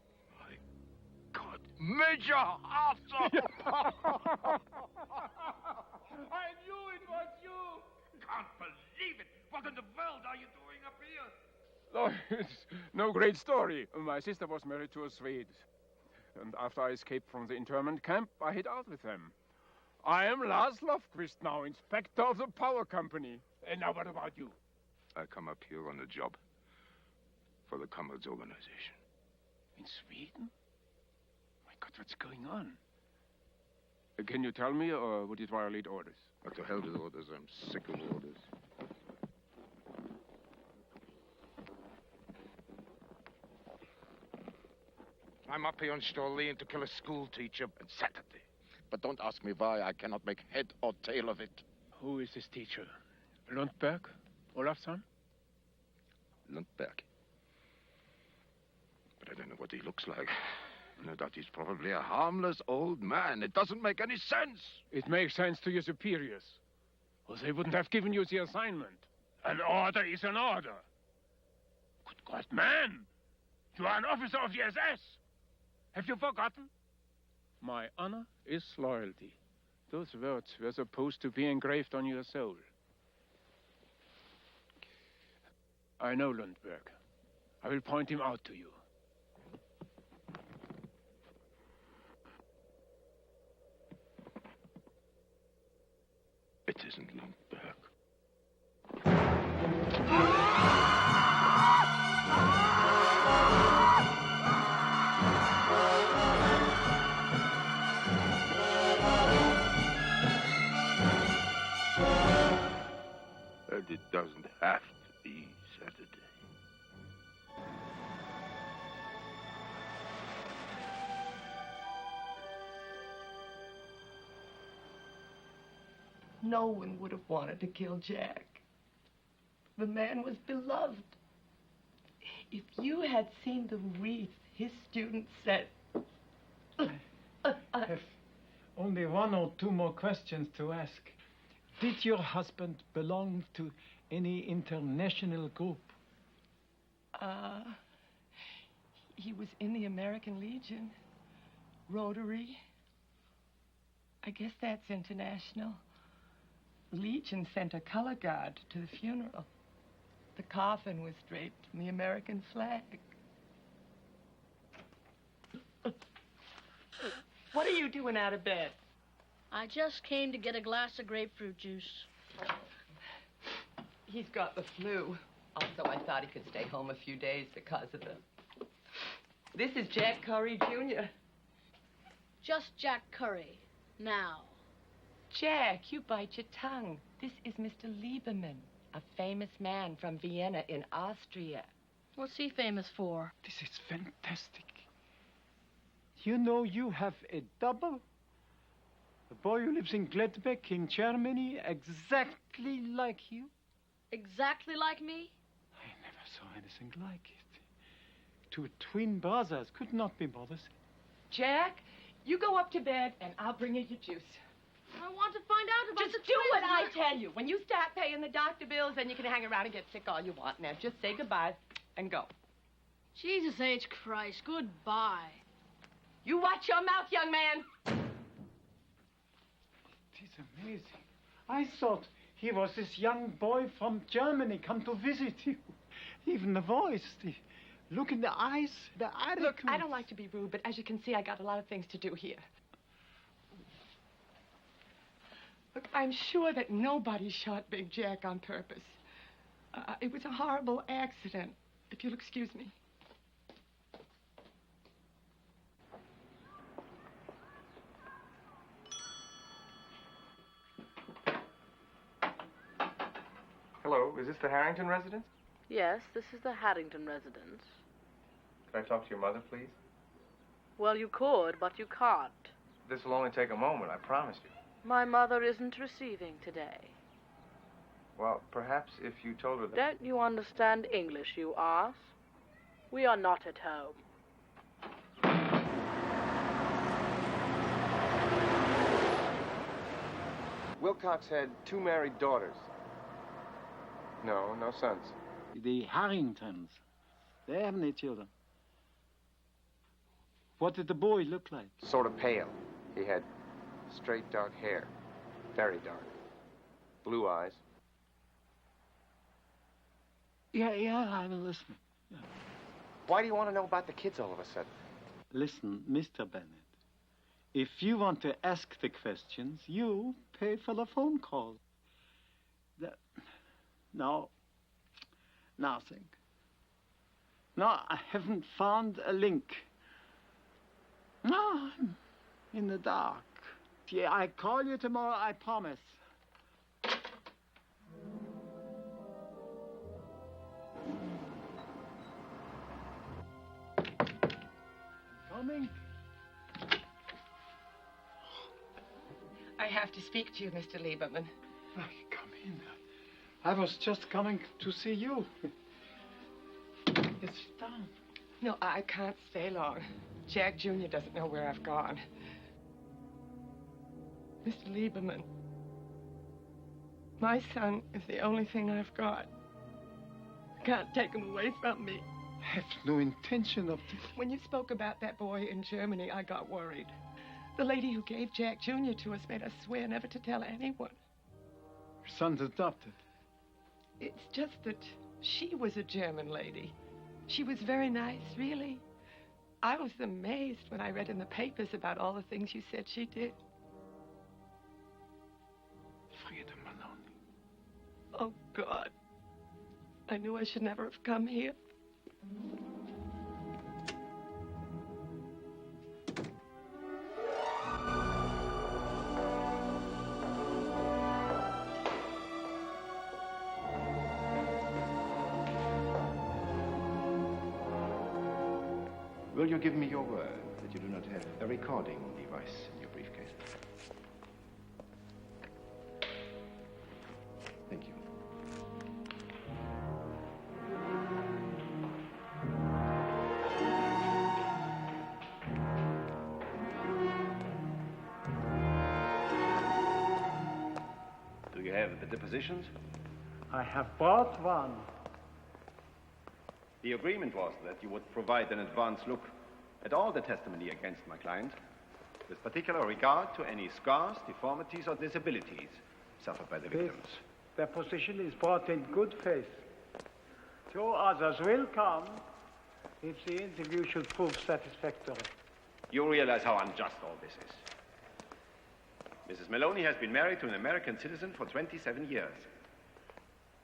Speaker 8: God, Major Arthur!
Speaker 13: I knew it was you!
Speaker 8: Can't believe it! What in the world are you doing up here?
Speaker 13: Oh, it's no great story. My sister was married to a Swede. And after I escaped from the internment camp, I hid out with them. I am Lars Lofquist now, inspector of the power company. And now what about you?
Speaker 8: I come up here on a job for the Comrades organization.
Speaker 13: In Sweden? My God, what's going on? Can you tell me, or would it violate orders?
Speaker 8: What the hell with orders? I'm sick of orders. I'm up here on Stolin to kill a school teacher on Saturday. But don't ask me why. I cannot make head or tail of it.
Speaker 13: Who is this teacher? Lundberg? Olafsson?
Speaker 8: Lundberg. But I don't know what he looks like. I know that he's probably a harmless old man. It doesn't make any sense.
Speaker 13: It makes sense to your superiors. Or they wouldn't have given you the assignment. An order is an order. Good God, man! You are an officer of the SS! Have you forgotten? My honor is loyalty. Those words were supposed to be engraved on your soul. I know Lundberg. I will point him out to you.
Speaker 8: It isn't Lundberg.
Speaker 21: No one would have wanted to kill Jack. The man was beloved. If you had seen the wreath his students set...
Speaker 3: I have only one or two more questions to ask. Did your husband belong to any international group?
Speaker 21: He was in the American Legion. Rotary. I guess that's international. The Legion sent a color guard to the funeral. The coffin was draped in the American flag. What are you doing out of bed?
Speaker 16: I just came to get a glass of grapefruit juice.
Speaker 21: He's got the flu. Also, I thought he could stay home a few days because of the... This is Jack Curry, Jr.
Speaker 16: Just Jack Curry. Now.
Speaker 21: Jack, you bite your tongue. This is Mr. Lieberman, a famous man from Vienna in Austria.
Speaker 16: What's he famous for?
Speaker 3: This is fantastic. You know you have a double? A boy who lives in Gladbeck in Germany, exactly like you?
Speaker 16: Exactly like me?
Speaker 3: I never saw anything like it. Two twin brothers could not be more the same.
Speaker 21: Jack, you go up to bed and I'll bring you your juice.
Speaker 16: I want to find out about
Speaker 21: Just do what I tell you. When you start paying the doctor bills, then you can hang around and get sick all you want. Now, just say goodbye and go.
Speaker 16: Jesus H. Christ, goodbye.
Speaker 21: You watch your mouth, young man.
Speaker 3: It is amazing. I thought he was this young boy from Germany come to visit you. Even the voice, the look in the eyes, the attitude.
Speaker 21: Look, I don't like to be rude, but as you can see, I got a lot of things to do here. Look, I'm sure that nobody shot Big Jack on purpose. It was a horrible accident, if you'll excuse me.
Speaker 22: Hello, is this the Harrington residence?
Speaker 23: Yes, this is the Harrington residence.
Speaker 22: Can I talk to your mother, please?
Speaker 23: Well, you could, but you can't.
Speaker 22: This will only take a moment, I promise you.
Speaker 23: My mother isn't receiving today.
Speaker 22: Well, perhaps if you told her that...
Speaker 23: Don't you understand English, you arse? We are not at home.
Speaker 22: Wilcox had 2 married daughters. No sons.
Speaker 3: The Harringtons. They haven't any children. What did the boy look like?
Speaker 22: Sort of pale. He had straight dark hair. Very dark. Blue eyes.
Speaker 3: Yeah, I'm listening. Yeah.
Speaker 22: Why do you want to know about the kids all of a sudden?
Speaker 3: Listen, Mr. Bennett. If you want to ask the questions, you pay for the phone call. No, nothing. No, I haven't found a link. No, I'm in the dark. Yeah, I call you tomorrow, I promise. Coming.
Speaker 21: I have to speak to you, Mr. Lieberman.
Speaker 3: Come in. I was just coming to see you. It's down.
Speaker 21: No, I can't stay long. Jack Jr. doesn't know where I've gone. Mr. Lieberman, my son is the only thing I've got. I can't take him away from me.
Speaker 3: I have no intention of this.
Speaker 21: When you spoke about that boy in Germany, I got worried. The lady who gave Jack Jr. to us made us swear never to tell anyone.
Speaker 3: Your son's adopted.
Speaker 21: It's just that she was a German lady. She was very nice, really. I was amazed when I read in the papers about all the things you said she did.
Speaker 3: Frieda Maloney.
Speaker 21: Oh, God. I knew I should never have come here.
Speaker 11: Will you give me your word that you do not have a recording device in your briefcase?
Speaker 6: have the depositions?
Speaker 3: I have brought one.
Speaker 6: The agreement was that you would provide an advance look at all the testimony against my client, with particular regard to any scars, deformities, or disabilities suffered by the victims.
Speaker 3: Their position is brought in good faith. 2 others will come if the interview should prove satisfactory.
Speaker 6: You realize how unjust all this is. Mrs. Maloney has been married to an American citizen for 27 years.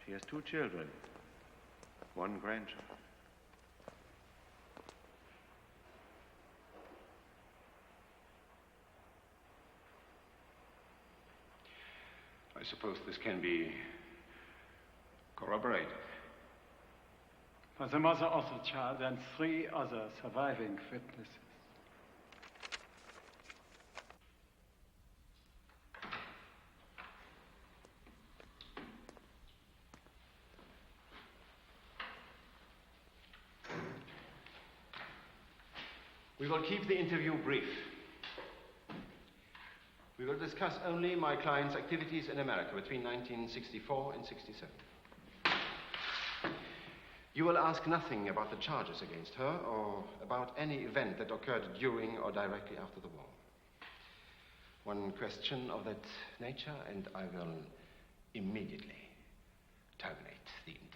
Speaker 6: She has 2 children, 1 grandchild.
Speaker 9: I suppose this can be corroborated.
Speaker 3: For the mother of the child and 3 other surviving witnesses.
Speaker 12: We will keep the interview brief. We will discuss only my client's activities in America between 1964 and 67. You will ask nothing about the charges against her or about any event that occurred during or directly after the war. One question of that nature, and I will immediately terminate the interview.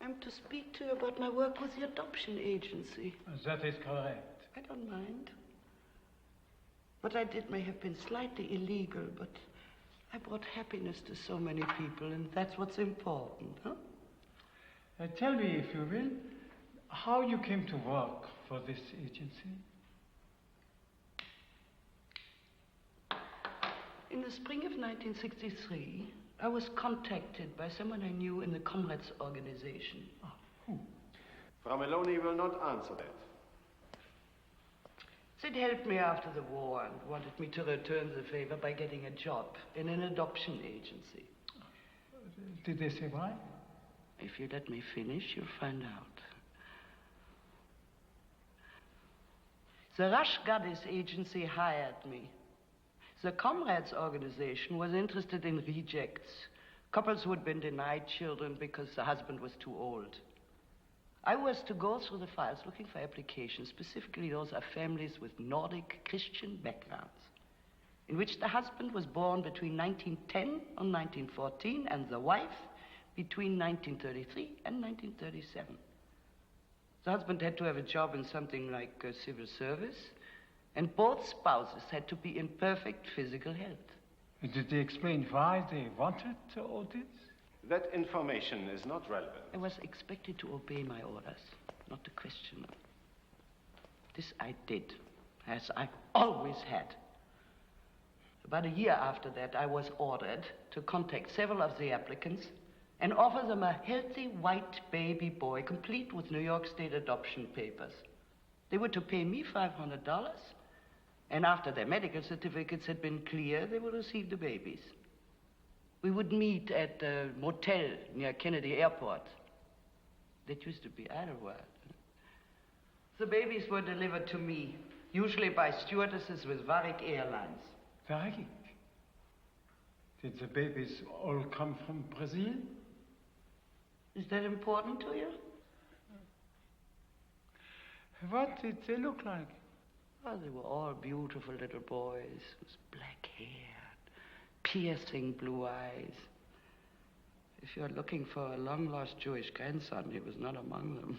Speaker 24: I'm to speak to you about my work with the adoption agency.
Speaker 3: That is correct.
Speaker 24: I don't mind. What I did may have been slightly illegal, but I brought happiness to so many people, and that's what's important, huh?
Speaker 3: Tell me, if you will, how you came to work for this agency.
Speaker 24: In the spring of 1963, I was contacted by someone I knew in the Comrades organization.
Speaker 3: Oh, who?
Speaker 12: Frau Maloney will not answer that.
Speaker 24: They'd helped me after the war and wanted me to return the favor by getting a job in an adoption agency.
Speaker 3: Did they say why?
Speaker 24: If you let me finish, you'll find out. The Rush Goddess agency hired me. The Comrades organization was interested in rejects, couples who had been denied children because the husband was too old. I was to go through the files looking for applications, specifically those of families with Nordic Christian backgrounds, in which the husband was born between 1910 and 1914 and the wife between 1933 and 1937. The husband had to have a job in something like civil service, and both spouses had to be in perfect physical health.
Speaker 3: Did they explain why they wanted all this?
Speaker 12: That information is not relevant.
Speaker 24: I was expected to obey my orders, not to question them. This I did, as I always had. About a year after that, I was ordered to contact several of the applicants and offer them a healthy white baby boy, complete with New York State adoption papers. They were to pay me $500, and after their medical certificates had been clear, they would receive the babies. We would meet at a motel near Kennedy Airport. That used to be Idlewild. The babies were delivered to me, usually by stewardesses with Varig Airlines.
Speaker 3: Varig? Did the babies all come from Brazil?
Speaker 24: Is that important to you?
Speaker 3: What did they look like?
Speaker 24: Oh, they were all beautiful little boys with black hair, piercing blue eyes. If you're looking for a long-lost Jewish grandson, he was not among them.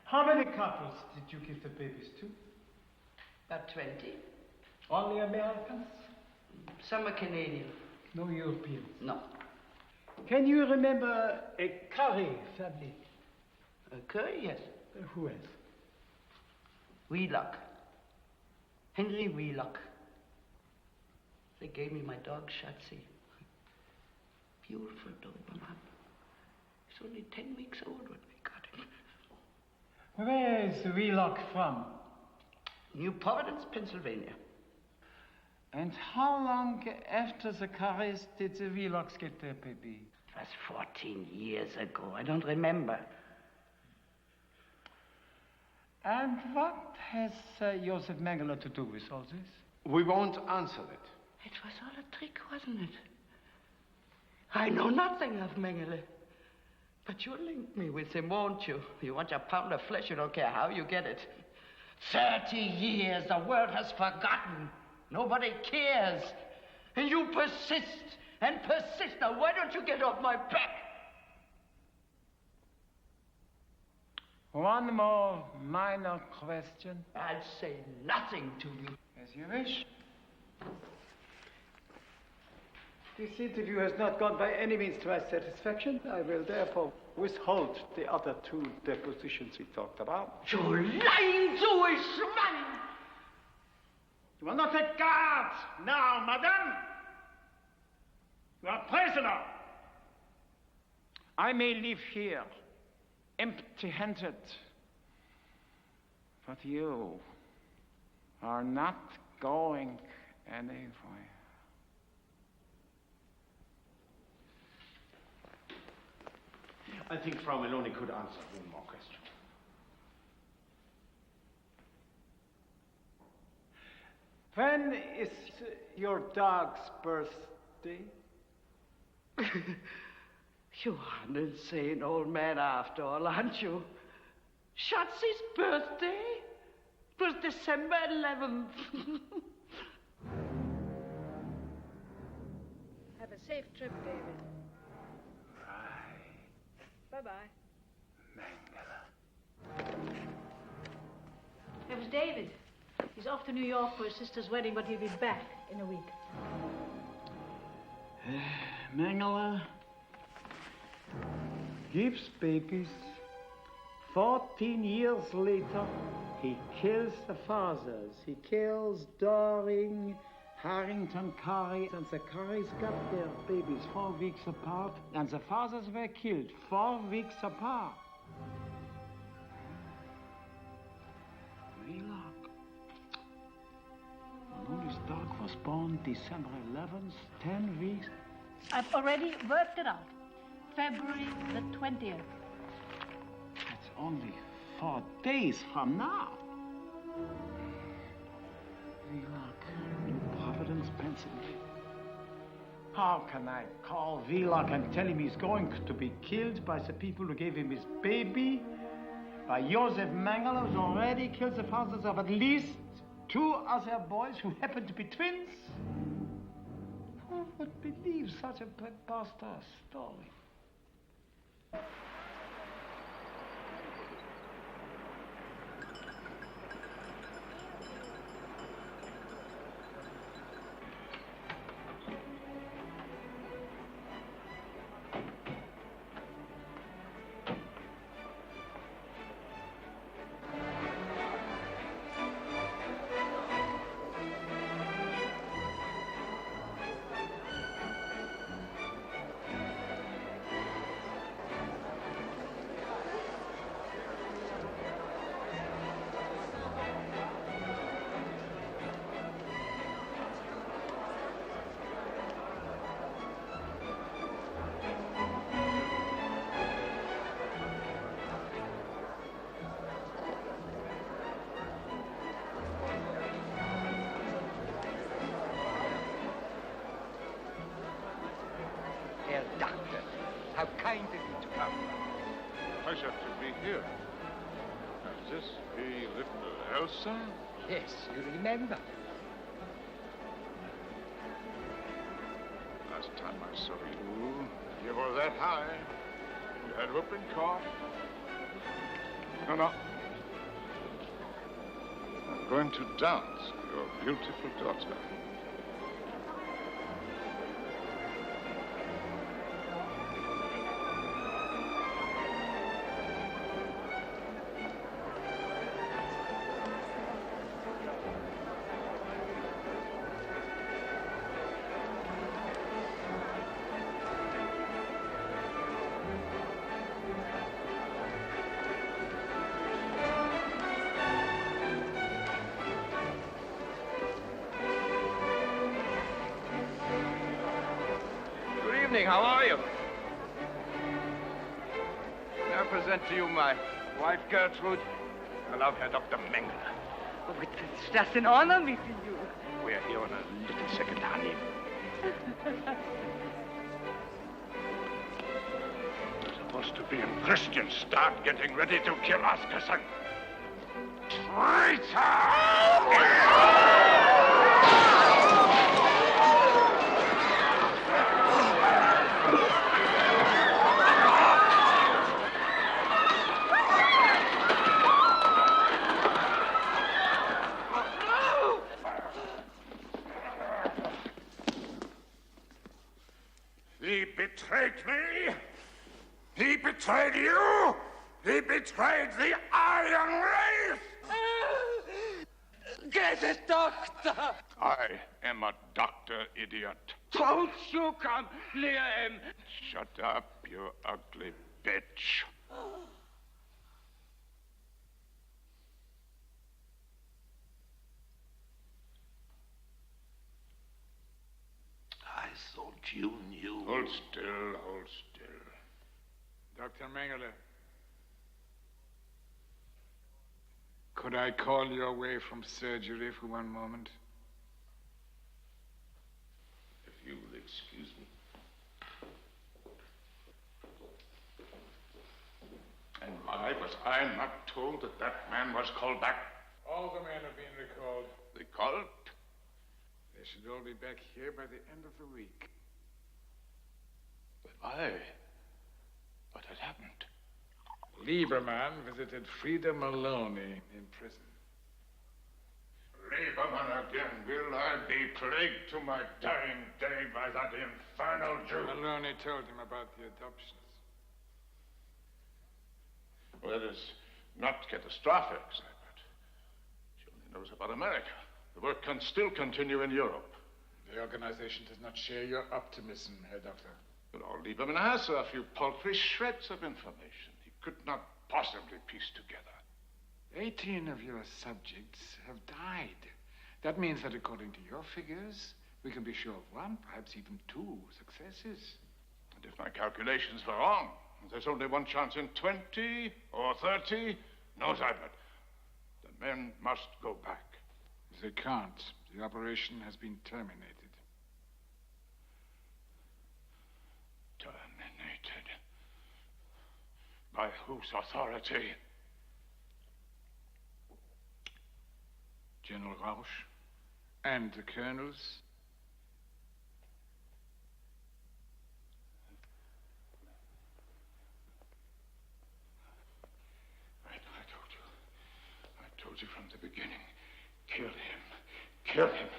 Speaker 3: How many couples did you give the babies to?
Speaker 24: About 20.
Speaker 3: Only Americans?
Speaker 24: Some are Canadian.
Speaker 3: No Europeans?
Speaker 24: No.
Speaker 3: Can you remember a Curry family?
Speaker 24: A Curry, yes.
Speaker 3: Who else?
Speaker 24: Wheelock. Henry Wheelock. They gave me my dog, Shatsy. Beautiful Doberman. He's only 10 weeks old when we got him.
Speaker 3: Where is Wheelock from?
Speaker 24: New Providence, Pennsylvania.
Speaker 3: And how long after the Currys did the Wheelocks get their baby?
Speaker 24: It was 14 years ago. I don't remember.
Speaker 3: And what has Joseph Mengele to do with all this?
Speaker 12: We won't answer that.
Speaker 24: It was all a trick, wasn't it? I know nothing of Mengele. But you'll link me with him, won't you? You want your pound of flesh, you don't care how you get it. 30 years, the world has forgotten. Nobody cares. And you persist and persist. Now, why don't you get off my back?
Speaker 3: One more minor question.
Speaker 24: I'll say nothing to you.
Speaker 3: As you wish. This interview has not gone by any means to my satisfaction. I will therefore withhold the other two depositions we talked about.
Speaker 24: You lying Jewish man!
Speaker 3: You are not a guard now, madame. You are a prisoner. I may live here, empty-handed, but you are not going anywhere.
Speaker 6: I think Frau Meloni could answer one more question.
Speaker 3: When is your dog's birthday?
Speaker 24: You are an insane old man after all, aren't you? Shatsy's birthday was December 11th.
Speaker 5: Have a safe trip, David. Bye-bye. It was David. He's off to New York for his sister's wedding, but he'll be back in a week.
Speaker 3: Mengele gives babies. 14 years later, he kills the fathers. He kills Doring, Harrington Curry, and the Currys got their babies 4 weeks apart, and the fathers were killed 4 weeks apart. Wheelock. Maloney's dog was born December 11th, 10 weeks.
Speaker 5: I've already worked it out. February the 20th.
Speaker 3: That's only 4 days from now. Wheelock, New Providence, Pennsylvania. How can I call Wheelock and tell him he's going to be killed by the people who gave him his baby? By Joseph Mengele, who's already killed the fathers of at least 2 other boys who happen to be twins? Who would believe such a preposterous story?
Speaker 24: Herr Doctor, how kind of you to come.
Speaker 7: pleasure to be here. Can this be little Elsa?
Speaker 10: Yes, you remember.
Speaker 7: Last time I saw you were that high. You had whooping cough. No. I'm going to dance with your beautiful daughter.
Speaker 15: How are you? May I present to you my wife, Gertrude? I love Herr Dr. Mengele.
Speaker 20: Oh, it's just an honor meeting you.
Speaker 15: We're here on a little second honeymoon. Supposed to be in Christian start getting ready to kill Oscarson. Traitor! He betrayed me. He betrayed you. He betrayed the Iron Race.
Speaker 10: Get a doctor.
Speaker 15: I am a doctor, idiot.
Speaker 10: Don't you come near him.
Speaker 15: Shut up, you ugly bitch.
Speaker 7: I thought you knew. Hold still, hold still.
Speaker 14: Dr. Mengele, could I call you away from surgery for one moment?
Speaker 7: If you will excuse me. And why was I not told that that man was called back?
Speaker 14: All the men have been recalled.
Speaker 7: Recalled?
Speaker 14: They should all be back here by the end of the week.
Speaker 7: But why? What had happened?
Speaker 14: Lieberman visited Frida Maloney in prison.
Speaker 7: Lieberman again. Will I be plagued to my dying day by that infernal Jew?
Speaker 14: Maloney told him about the adoptions.
Speaker 7: Well, it is not catastrophic, but she only knows about America. The work can still continue in Europe.
Speaker 14: The organization does not share your optimism, Herr Doctor.
Speaker 7: But all Lieberman has are a few paltry shreds of information he could not possibly piece together.
Speaker 14: 18 of your subjects have died. That means that according to your figures, we can be sure of one, perhaps even two successes.
Speaker 7: And if my calculations were wrong, there's only one chance in 20 or 30, knows I but the men must go back.
Speaker 14: They can't. The operation has been terminated.
Speaker 7: Terminated? By whose authority?
Speaker 14: General Rausch and the colonels.
Speaker 7: I told you from the beginning. Kill him. Kill him.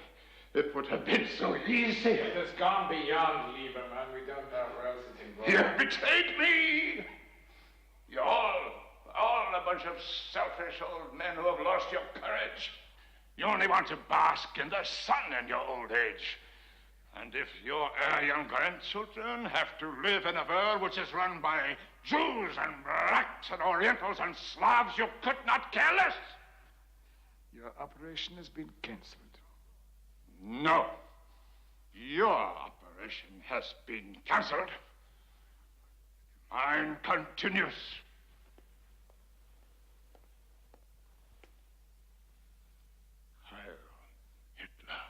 Speaker 7: It would have been so easy.
Speaker 14: It has gone beyond Lieberman. We don't know where else it's involved.
Speaker 7: You have betrayed me. You're all a bunch of selfish old men who have lost your courage. You only want to bask in the sun in your old age. And if your young grandchildren have to live in a world which is run by Jews and blacks and Orientals and Slavs, you could not care less.
Speaker 14: Your operation has been cancelled.
Speaker 7: No. Your operation has been cancelled. Mine continues. Heil Hitler.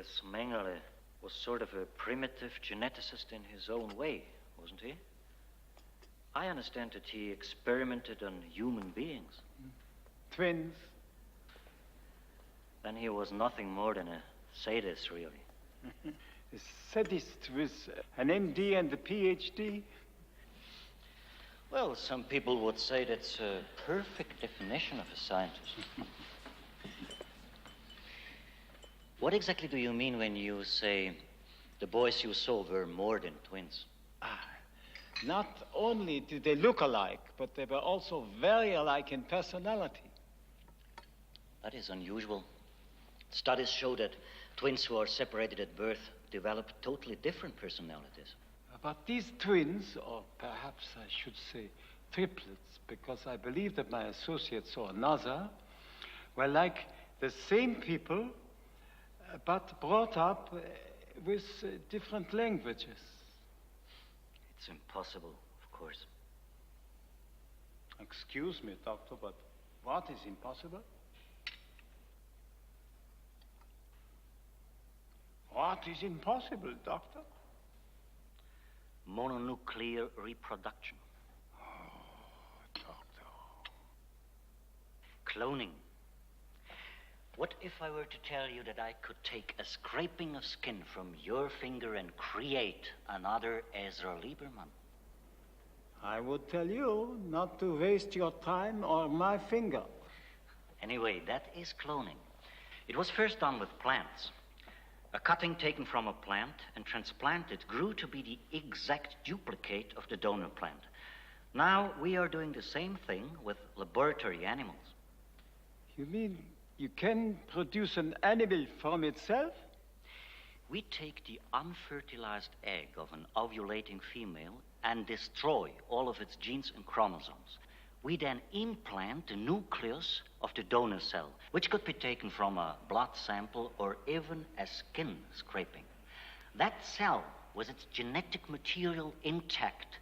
Speaker 4: Guess Mengele was sort of a primitive geneticist in his own way, wasn't he? I understand that he experimented on human beings.
Speaker 3: Twins.
Speaker 4: Then he was nothing more than a sadist, really.
Speaker 3: A sadist with an MD and a PhD?
Speaker 4: Well, some people would say that's a perfect definition of a scientist. What exactly do you mean when you say the boys you saw were more than twins?
Speaker 3: Not only did they look alike, but they were also very alike in personality.
Speaker 4: That is unusual. Studies show that twins who are separated at birth develop totally different personalities.
Speaker 3: But these twins, or perhaps I should say triplets, because I believe that my associate saw another, were like the same people, but brought up with different languages.
Speaker 4: It's impossible, of course.
Speaker 3: Excuse me, Doctor, but what is impossible? What is impossible, Doctor?
Speaker 4: Mononuclear reproduction.
Speaker 3: Oh, Doctor.
Speaker 4: Cloning. What if I were to tell you that I could take a scraping of skin from your finger and create another Ezra Lieberman?
Speaker 3: I would tell you not to waste your time or my finger.
Speaker 4: Anyway, that is cloning. It was first done with plants. A cutting taken from a plant and transplanted grew to be the exact duplicate of the donor plant. Now we are doing the same thing with laboratory animals.
Speaker 3: You mean you can produce an animal from itself?
Speaker 4: We take the unfertilized egg of an ovulating female and destroy all of its genes and chromosomes. We then implant the nucleus of the donor cell, which could be taken from a blood sample or even a skin scraping. That cell, with its genetic material intact,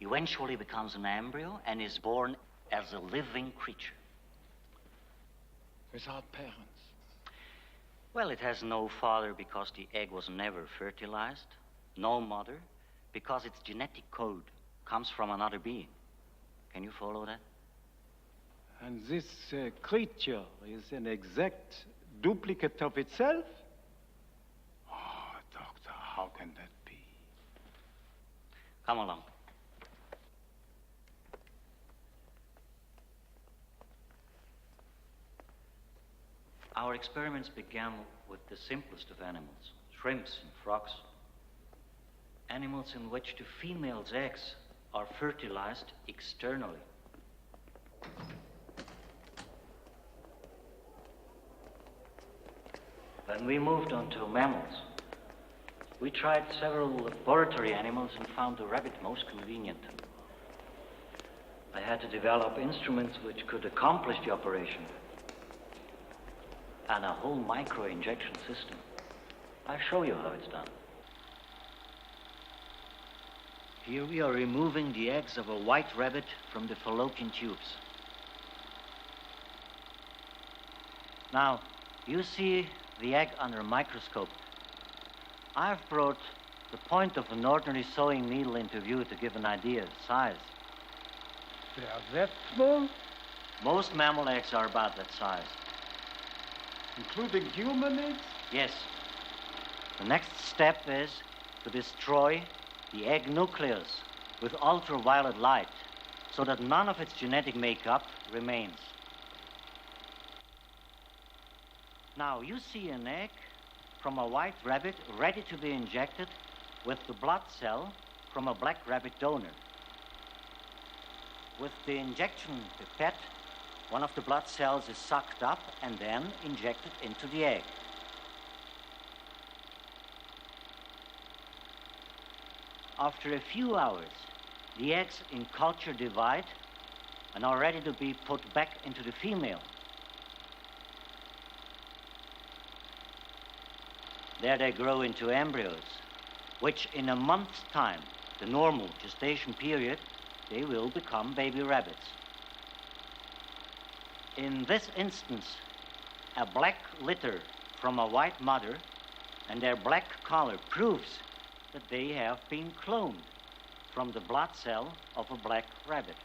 Speaker 4: eventually becomes an embryo and is born as a living creature.
Speaker 3: Without parents?
Speaker 4: Well, it has no father because the egg was never fertilized, no mother because its genetic code comes from another being. Can you follow that?
Speaker 3: And this creature is an exact duplicate of itself? Oh, Doctor, how can that be?
Speaker 4: Come along. Our experiments began with the simplest of animals, shrimps and frogs. Animals in which the female's eggs are fertilized externally. Then we moved on to mammals. We tried several laboratory animals and found the rabbit most convenient. I had to develop instruments which could accomplish the operation, and a whole micro-injection system. I'll show you how it's done. Here we are removing the eggs of a white rabbit from the fallopian tubes. Now, you see the egg under a microscope. I've brought the point of an ordinary sewing needle into view to give an idea of size.
Speaker 3: They are that small?
Speaker 4: Most mammal eggs are about that size.
Speaker 3: Including human eggs?
Speaker 4: Yes. The next step is to destroy the egg nucleus with ultraviolet light so that none of its genetic makeup remains. Now, you see an egg from a white rabbit ready to be injected with the blood cell from a black rabbit donor. With the injection pipette, one of the blood cells is sucked up and then injected into the egg. After a few hours, the eggs in culture divide and are ready to be put back into the female. There they grow into embryos, which in a month's time, the normal gestation period, they will become baby rabbits. In this instance, a black litter from a white mother And their black color proves that they have been cloned from the blood cell of a black rabbit.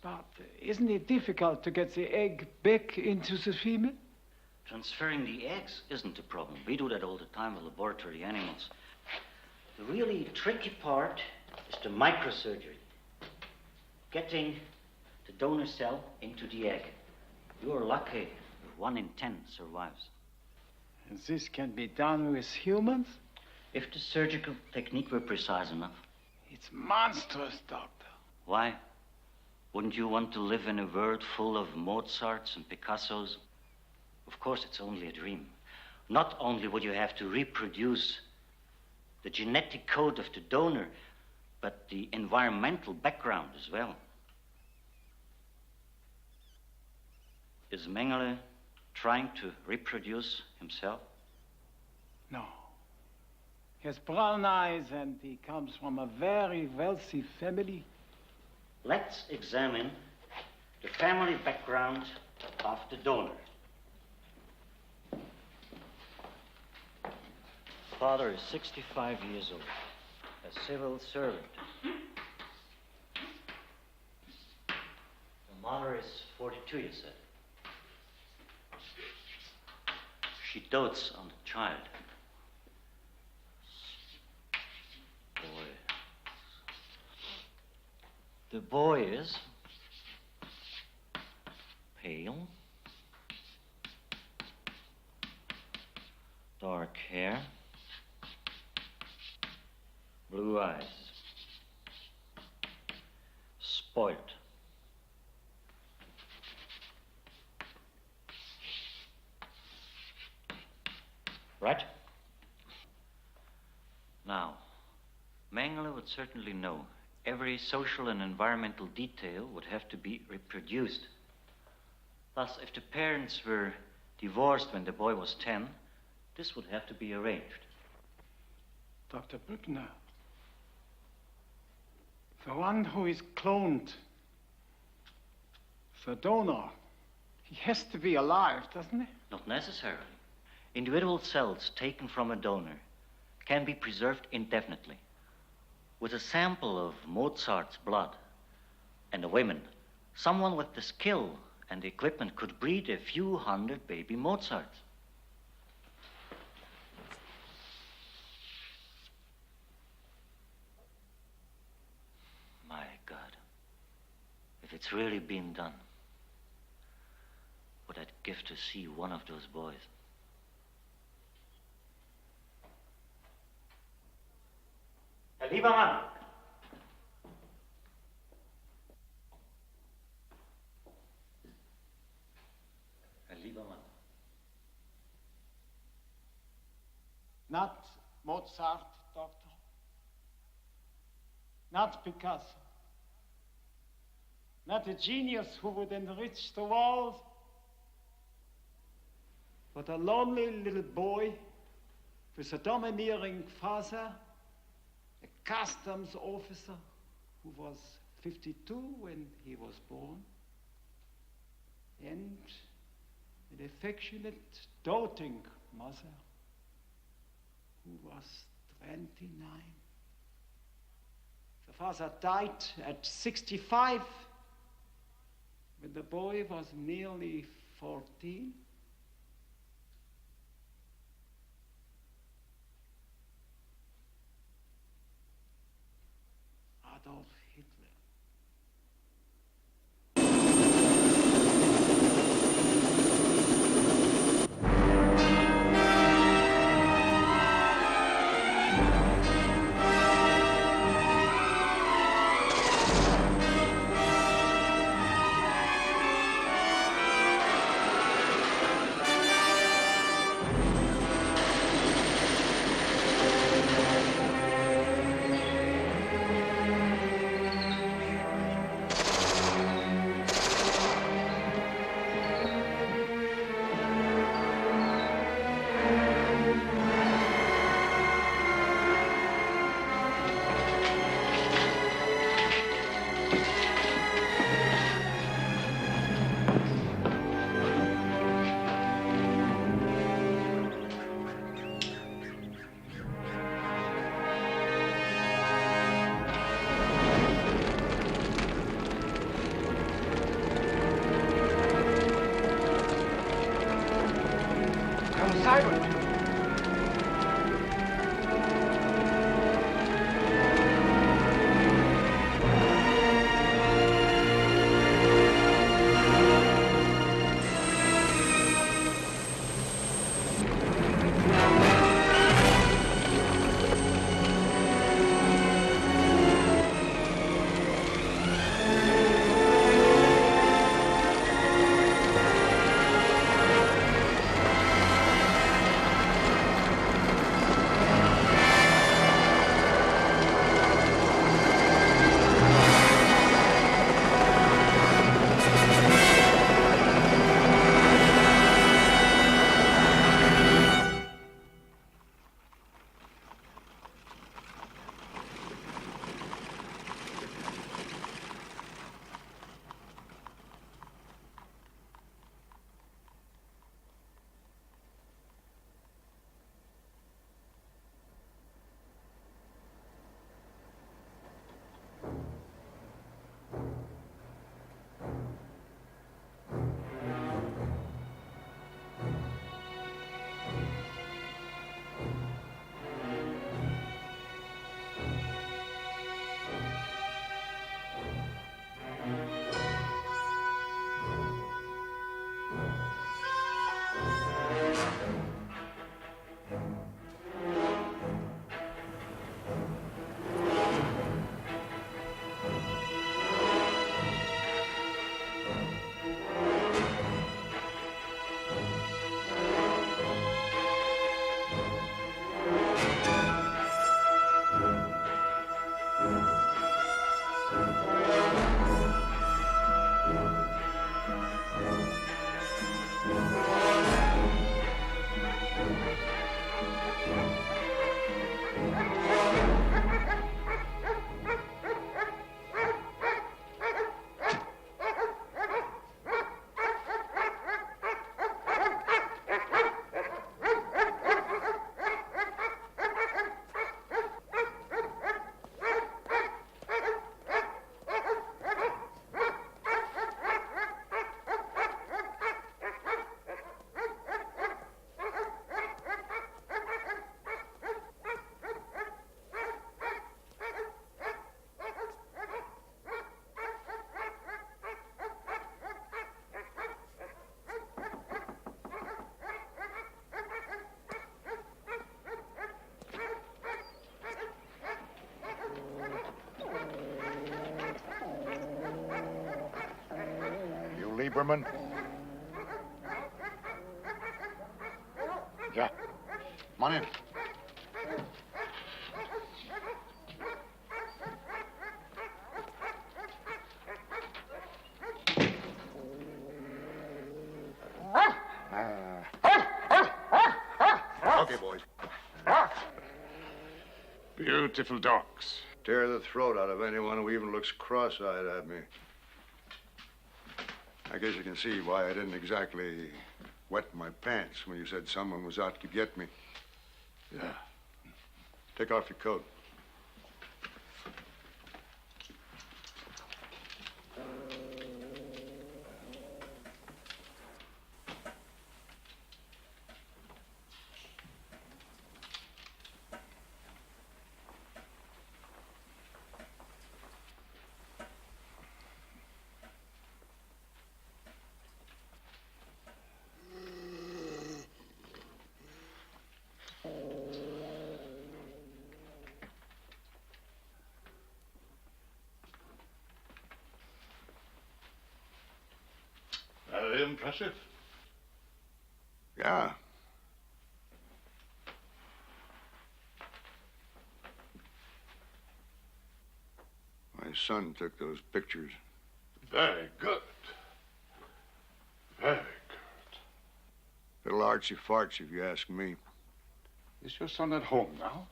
Speaker 3: But isn't it difficult to get the egg back into the female?
Speaker 4: Transferring the eggs isn't the problem. We do that all the time with laboratory animals. The really tricky part is the microsurgery. Getting the donor cell into the egg. You're lucky if 1 in 10 survives.
Speaker 3: And this can be done with humans?
Speaker 4: If the surgical technique were precise enough.
Speaker 3: It's monstrous, doctor.
Speaker 4: Why? Wouldn't you want to live in a world full of Mozarts and Picassos? Of course, it's only a dream. Not only would you have to reproduce the genetic code of the donor, but the environmental background as well. Is Mengele trying to reproduce himself?
Speaker 3: No. He has brown eyes and he comes from a very wealthy family.
Speaker 4: Let's examine the family background of the donor. Father is 65 years old, a civil servant. The mother is 42, you said. She dotes on the child. Boy. The boy is pale, dark hair, blue eyes, spoiled. Right? Now, Mengele would certainly know every social and environmental detail would have to be reproduced. Thus, if the parents were divorced when the boy was 10, this would have to be arranged.
Speaker 3: Dr. Büchner, the one who is cloned, the donor, he has to be alive, doesn't he?
Speaker 4: Not necessarily. Individual cells taken from a donor can be preserved indefinitely. With a sample of Mozart's blood and a woman, someone with the skill and the equipment could breed a few hundred baby Mozarts. My God, if it's really been done, what I'd give to see one of those boys. Herr Liebermann! Herr Liebermann.
Speaker 3: Not Mozart, doctor. Not Picasso. Not a genius who would enrich the world, but a lonely little boy with a domineering father, a customs officer who was 52 when he was born, and an affectionate, doting mother who was 29. The father died at 65 when the boy was nearly 14. Adolf Hitler.
Speaker 14: driver.
Speaker 7: Lieberman?
Speaker 8: Yeah.
Speaker 7: Come on in. Okay, boys.
Speaker 8: Beautiful dogs.
Speaker 7: Tear the throat out of anyone who even looks cross-eyed at me. I guess you can see why I didn't exactly wet my pants when you said someone was out to get me.
Speaker 8: Yeah.
Speaker 7: Take off your coat.
Speaker 8: Very impressive.
Speaker 7: Yeah. My son took those pictures.
Speaker 8: Very good. Very good.
Speaker 7: Little artsy farts, if you ask me.
Speaker 8: Is your son at home now?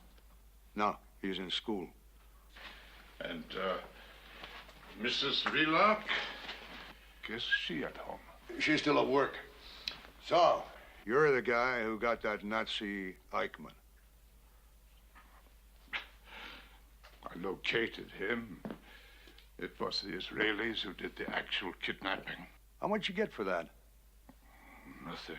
Speaker 7: No, he's in school.
Speaker 8: And, Mrs. Villak? Guess she at home.
Speaker 7: She's still at work. So, you're the guy who got that Nazi Eichmann.
Speaker 8: I located him. It was the Israelis who did the actual kidnapping.
Speaker 7: How much you get for that?
Speaker 8: Nothing.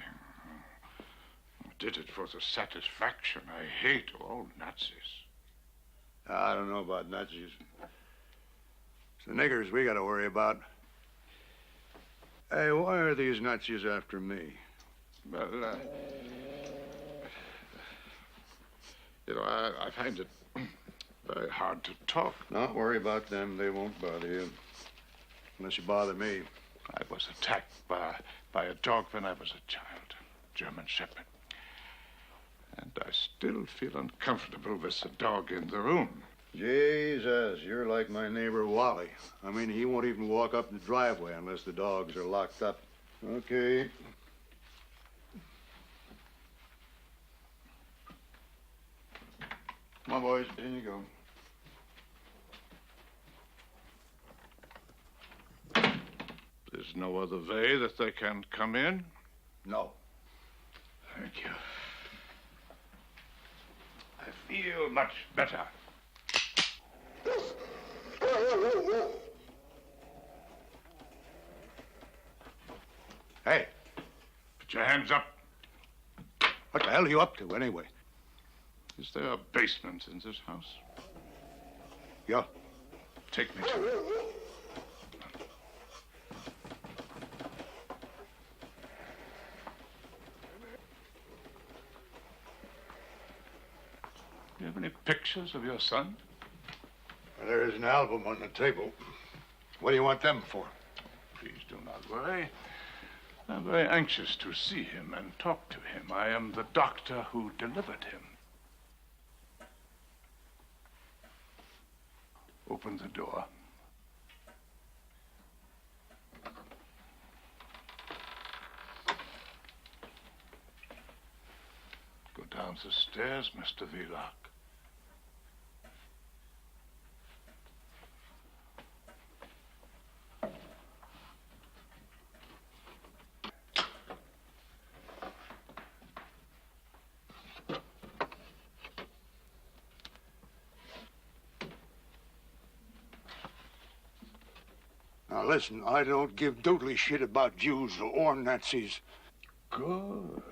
Speaker 7: did it for the satisfaction. I hate all Nazis.
Speaker 2: I don't know about Nazis. It's the niggers we got to worry about. Hey, why are these Nazis after me?
Speaker 7: Well, I find it very hard to talk.
Speaker 2: Don't worry about them. They won't bother you. Unless you bother me.
Speaker 7: I was attacked by a dog when I was a child. German Shepherd. And I still feel uncomfortable with the dog in the room.
Speaker 2: Jesus, you're like my neighbor Wally. I mean, he won't even walk up the driveway unless the dogs are locked up. Okay. Come on, boys. In you go.
Speaker 7: There's no other way that they can come in?
Speaker 2: No.
Speaker 7: Thank you. I feel much better.
Speaker 2: Hey.
Speaker 7: Put your hands up.
Speaker 2: What the hell are you up to, anyway?
Speaker 7: Is there a basement in this house?
Speaker 2: Yeah.
Speaker 7: Take me to it. Do you have any pictures of your son?
Speaker 2: There is an album on the table. What do you want them for?
Speaker 7: Please do not worry. I'm very anxious to see him and talk to him. I am the doctor who delivered him. Open the door. Go down the stairs, Mr. Villach.
Speaker 2: Now, listen, I don't give doodly shit about Jews or Nazis.
Speaker 7: Good.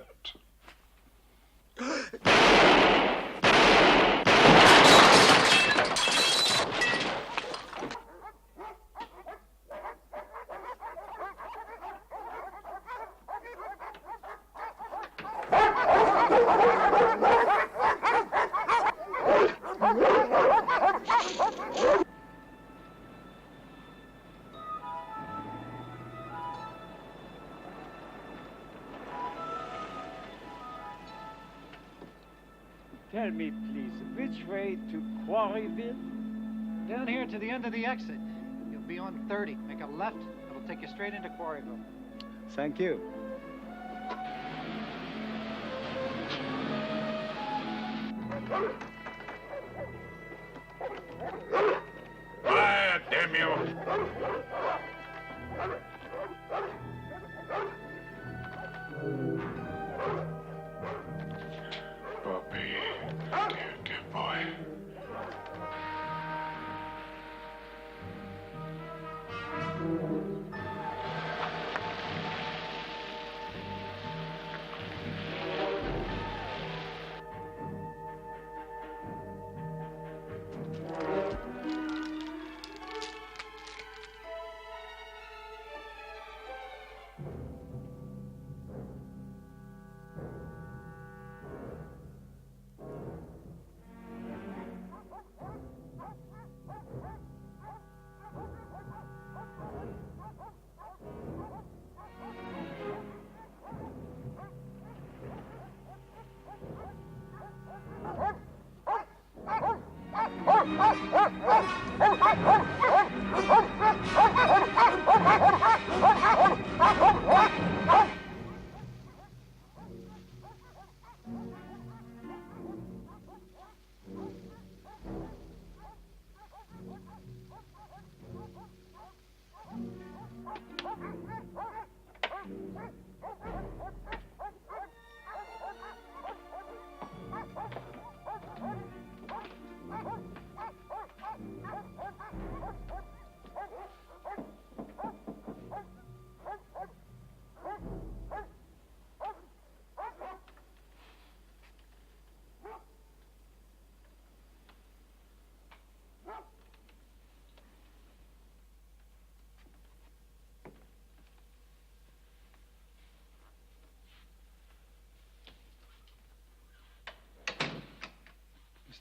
Speaker 3: Tell me, please, which way to Quarryville?
Speaker 17: Down here to the end of the exit. You'll be on 30. Make a left. It'll take you straight into Quarryville.
Speaker 3: Thank you.
Speaker 7: Quiet, damn you! Bobby, dear boy.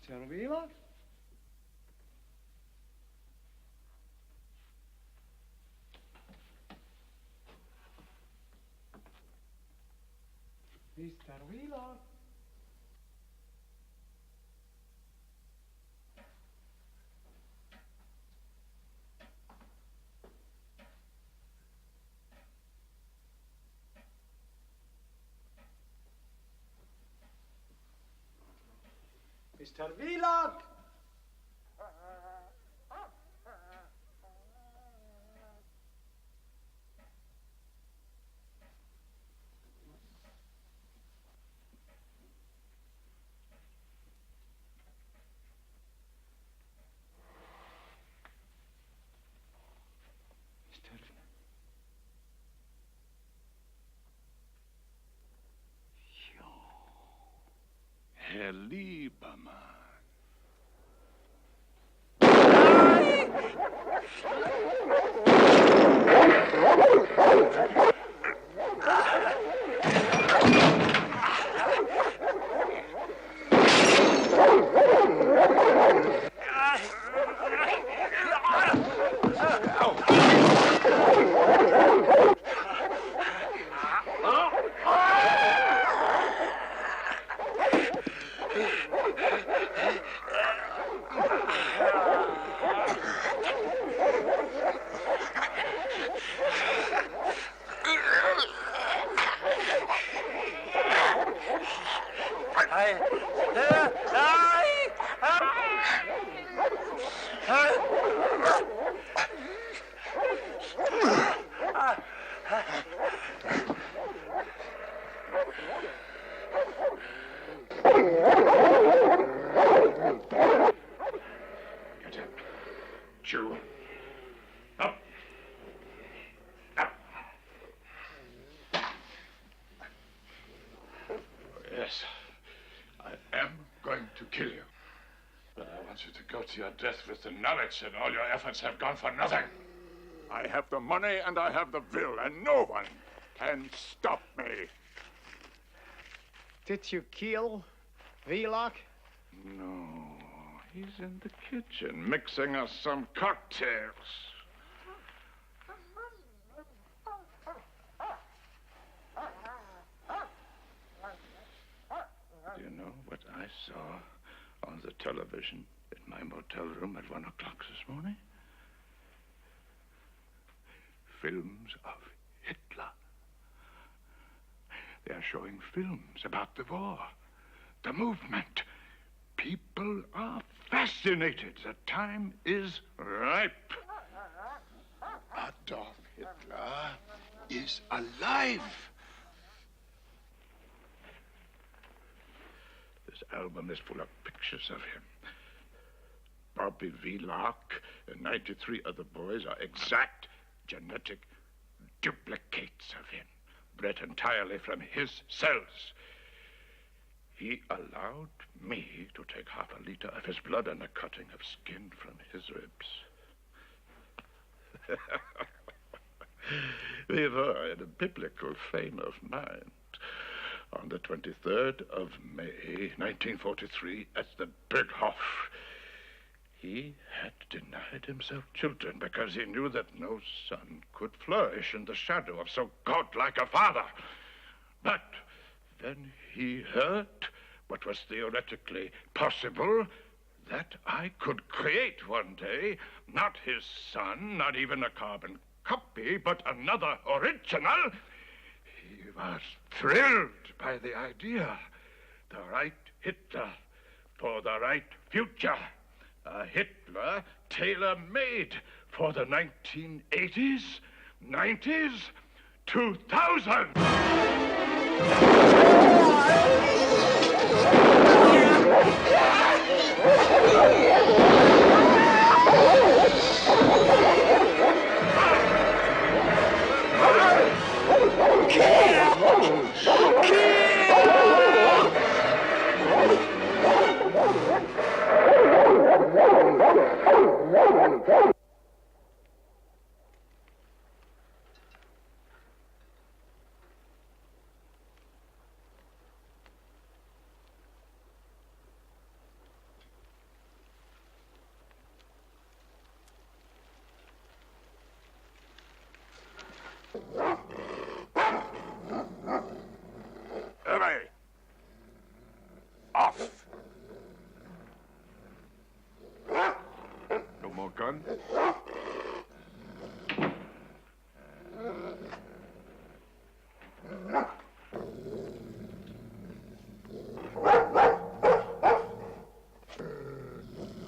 Speaker 17: Mr. Wheeler? Mr. Wheeler? Mr. Wheeler?
Speaker 15: Herr Liebermann. Jew. Up. Up. Yes, I am going to kill you. But I want you to go to your death with the knowledge that all your efforts have gone for nothing. I have the money and I have the will, and no one can stop me.
Speaker 17: Did you kill Wheelock?
Speaker 15: No, he's in the kitchen mixing us some cocktails. Do you know what I saw on the television in my motel room at 1 o'clock this morning? Films of Hitler. They are showing films about the war, the movement. People are fascinated. The time is ripe. Adolf Hitler is alive. This album is full of pictures of him. Bobby Wheelock and 93 other boys are exact genetic duplicates of him, bred entirely from his cells. He allowed me to take half a liter of his blood and a cutting of skin from his ribs. We were in a biblical frame of mind on the 23rd of May, 1943, at the Big Hof. He had denied himself children because he knew that no son could flourish in the shadow of so godlike a father. But then he heard what was theoretically possible, that I could create one day, not his son, not even a carbon copy, but another original. He was thrilled by the idea. The right Hitler for the right future. A Hitler tailor-made for the 1980s, 90s, 2000. off. No more gun?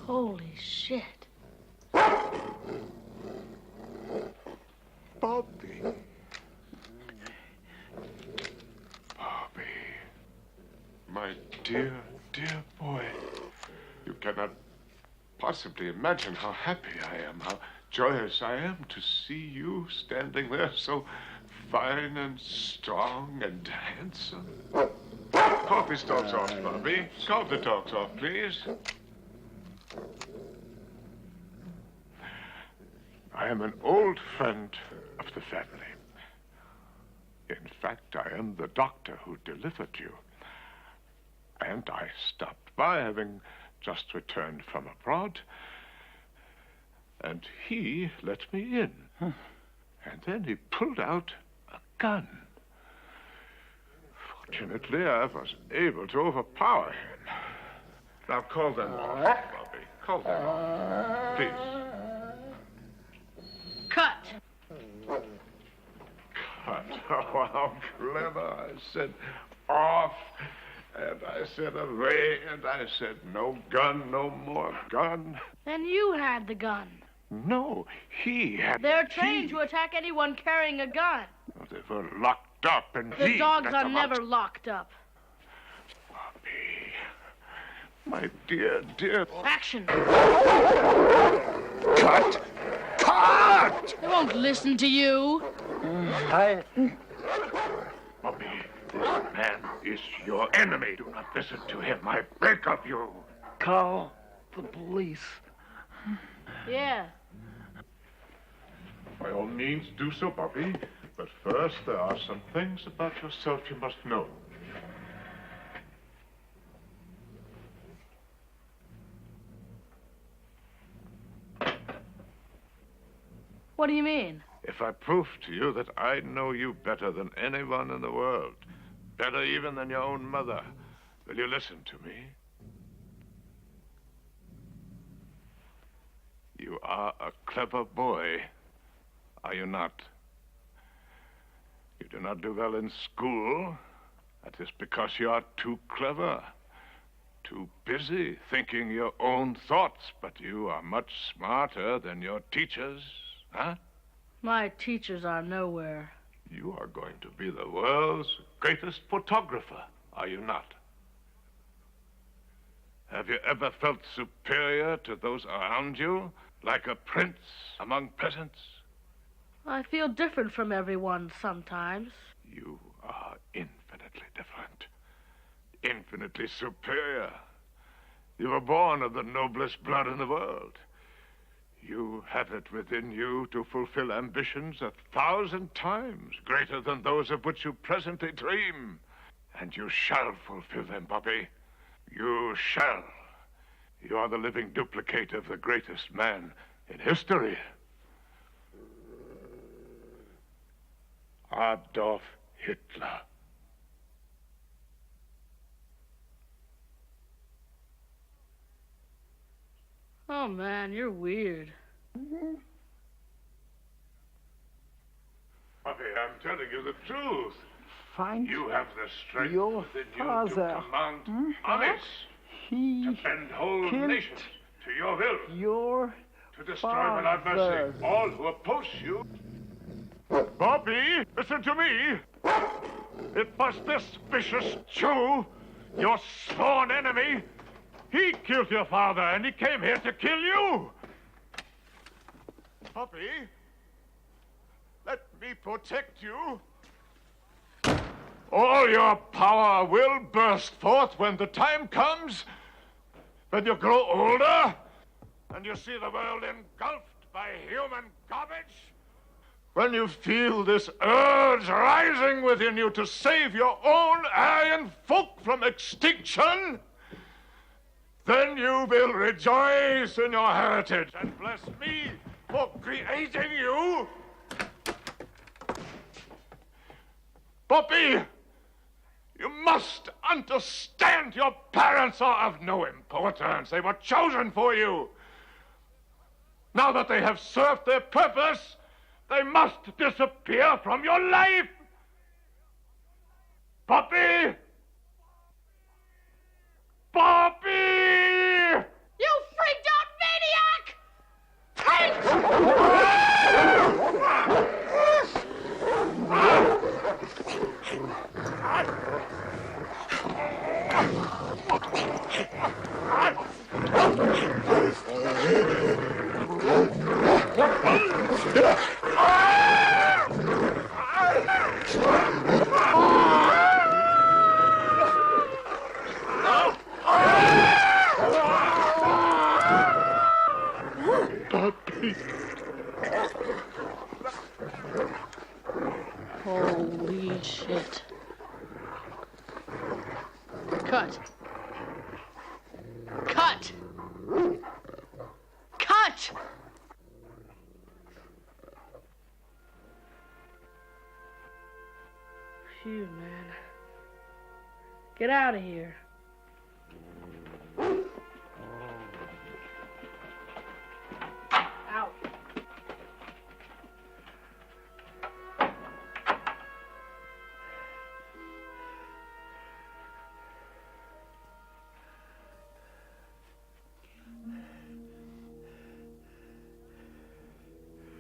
Speaker 16: Holy shit.
Speaker 15: Bobby. Bobby. My dear, dear boy. You cannot possibly imagine how happy I am, how joyous I am to see you standing there so fine and strong and handsome. Cough his dogs off, Bobby. Cough the dogs off, please. I am an old friend of the family. In fact, I am the doctor who delivered you. And I stopped by, having just returned from abroad. And he let me in. And then he pulled out a gun. Fortunately, I was able to overpower him. Now call them off, Bobby. Call them off, please.
Speaker 16: Cut.
Speaker 15: Cut. Oh, how clever. I said off, and I said away, and I said no gun, no more gun.
Speaker 16: Then you had the gun.
Speaker 15: No, he had.
Speaker 16: They're trained to attack anyone carrying a gun.
Speaker 15: Oh, they were locked up, and
Speaker 16: The dogs are never locked up.
Speaker 15: My dear, dear.
Speaker 16: Action.
Speaker 15: Cut! Cut!
Speaker 16: They won't listen to you.
Speaker 15: Bobby, this man is your enemy. Do not listen to him. I beg of you.
Speaker 10: Call the police.
Speaker 16: Yeah.
Speaker 15: By all means, do so, Bobby. But first, there are some things about yourself you must know.
Speaker 16: What do you mean?
Speaker 15: If I prove to you that I know you better than anyone in the world, better even than your own mother, will you listen to me? You are a clever boy, are you not? You do not do well in school. That is because you are too clever, too busy thinking your own thoughts, but you are much smarter than your teachers, huh?
Speaker 16: My teachers are nowhere.
Speaker 15: You are going to be the world's greatest photographer, are you not? Have you ever felt superior to those around you, like a prince among peasants?
Speaker 16: I feel different from everyone sometimes.
Speaker 15: You are infinitely different, infinitely superior. You were born of the noblest blood in the world. You have it within you to fulfill ambitions 1,000 times greater than those of which you presently dream. And you shall fulfill them, Bobby. You shall. You are the living duplicate of the greatest man in history. Adolf Hitler.
Speaker 16: Oh, man, you're weird.
Speaker 15: Bobby, I'm telling you the truth.
Speaker 10: Find
Speaker 15: You have the strength
Speaker 10: your
Speaker 15: within you
Speaker 10: father.
Speaker 15: to command armies, to bend whole
Speaker 10: killed
Speaker 15: nations to your will,
Speaker 10: your
Speaker 15: to destroy without mercy all who oppose you. Bobby, listen to me. It was this vicious Jew, your sworn enemy. He killed your father, and he came here to kill you. Bobby, let me protect you. All your power will burst forth when the time comes, when you grow older, and you see the world engulfed by human garbage. When you feel this urge rising within you to save your own Aryan folk from extinction, then you will rejoice in your heritage and bless me for creating you. Bobby, You must understand your parents are of no importance. They were chosen for you. Now that they have served their purpose, they must disappear from your life. Poppy! Poppy!
Speaker 16: You freaked out maniac! Holy shit. Cut. Cut! Cut! Phew, man. Get out of here. Out.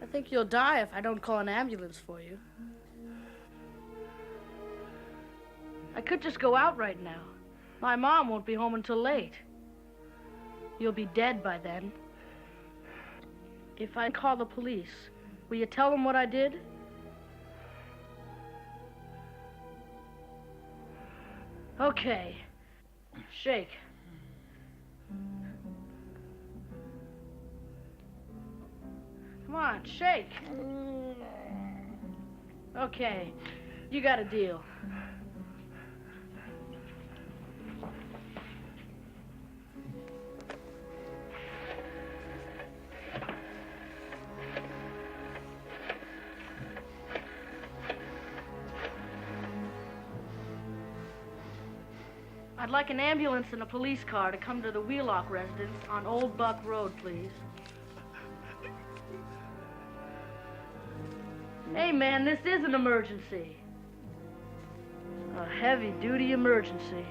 Speaker 16: I think you'll die if I don't call an ambulance for you. I could just go out right now. My mom won't be home until late. You'll be dead by then. If I call the police, will you tell them what I did? Okay. Shake. Come on, shake. Okay, you got a deal. I'd like an ambulance and a police car to come to the Wheelock residence on Old Buck Road, please. Hey, man, this is an emergency. A heavy-duty emergency.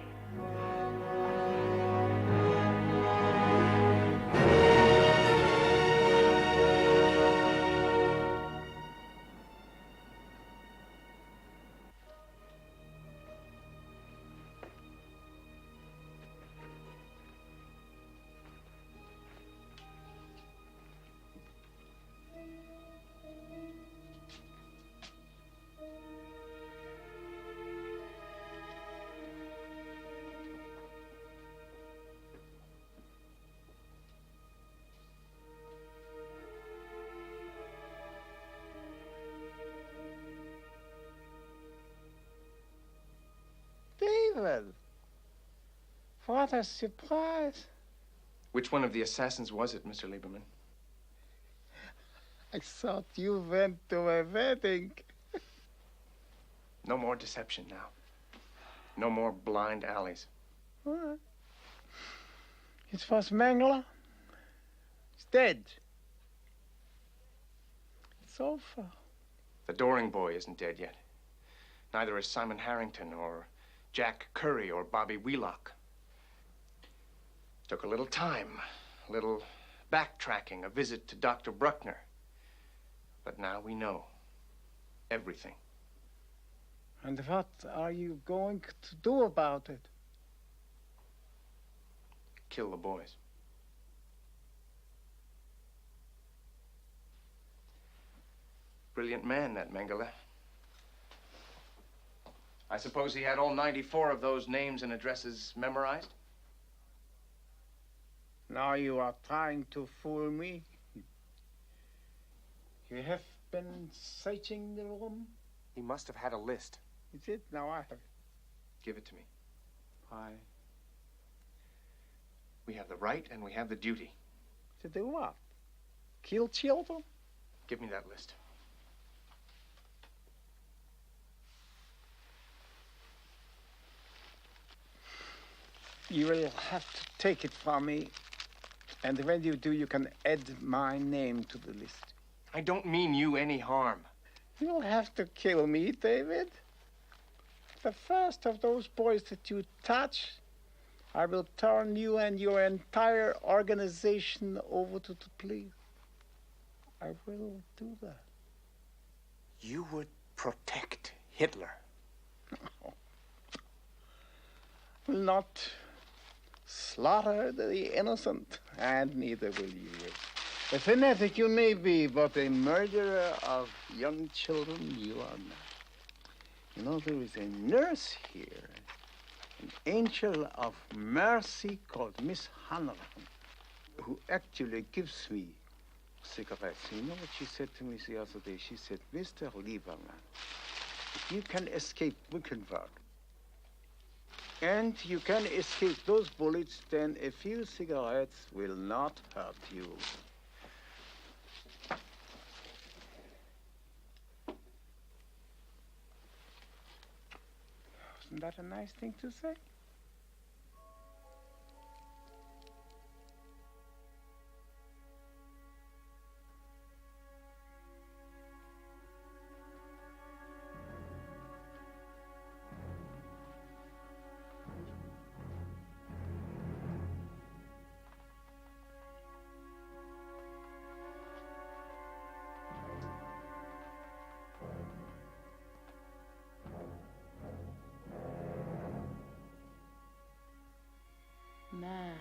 Speaker 10: David! What a surprise.
Speaker 12: Which one of the assassins was it, Mr. Lieberman?
Speaker 10: I thought you went to a wedding.
Speaker 12: No more deception now. No more blind alleys.
Speaker 10: What? It was Mengele. He's dead. It's over.
Speaker 12: The Doring boy isn't dead yet. Neither is Simon Harrington or Jack Curry or Bobby Wheelock. Took a little time, a little backtracking, a visit to Dr. Bruckner. But now we know everything.
Speaker 10: And what are you going to do about it?
Speaker 12: Kill the boys. Brilliant man, that Mengele. I suppose he had all 94 of those names and addresses memorized?
Speaker 10: Now you are trying to fool me. You have been searching the room?
Speaker 12: He must have had a list.
Speaker 10: Is it? Now I have it.
Speaker 12: Give it to me.
Speaker 10: Why?
Speaker 12: We have the right and we have the duty.
Speaker 10: To do what? Kill children?
Speaker 12: Give me that list.
Speaker 10: You will have to take it from me. And when you do, you can add my name to the list.
Speaker 1: I don't mean you any harm.
Speaker 10: You'll have to kill me, David. The first of those boys that you touch, I will turn you and your entire organization over to the police. I will do that.
Speaker 1: You would protect Hitler.
Speaker 10: Will not slaughter the innocent, and neither will you. A fanatic you may be, but a murderer of young children you are not. You know, there is a nurse here, an angel of mercy called Miss Hanrahan, who actually gives me cigarettes. You know what she said to me the other day? She said, Mr. Lieberman, if you can escape Wickenburg, and you can escape those bullets, then a few cigarettes will not hurt you. Isn't that a nice thing to say?
Speaker 23: Man.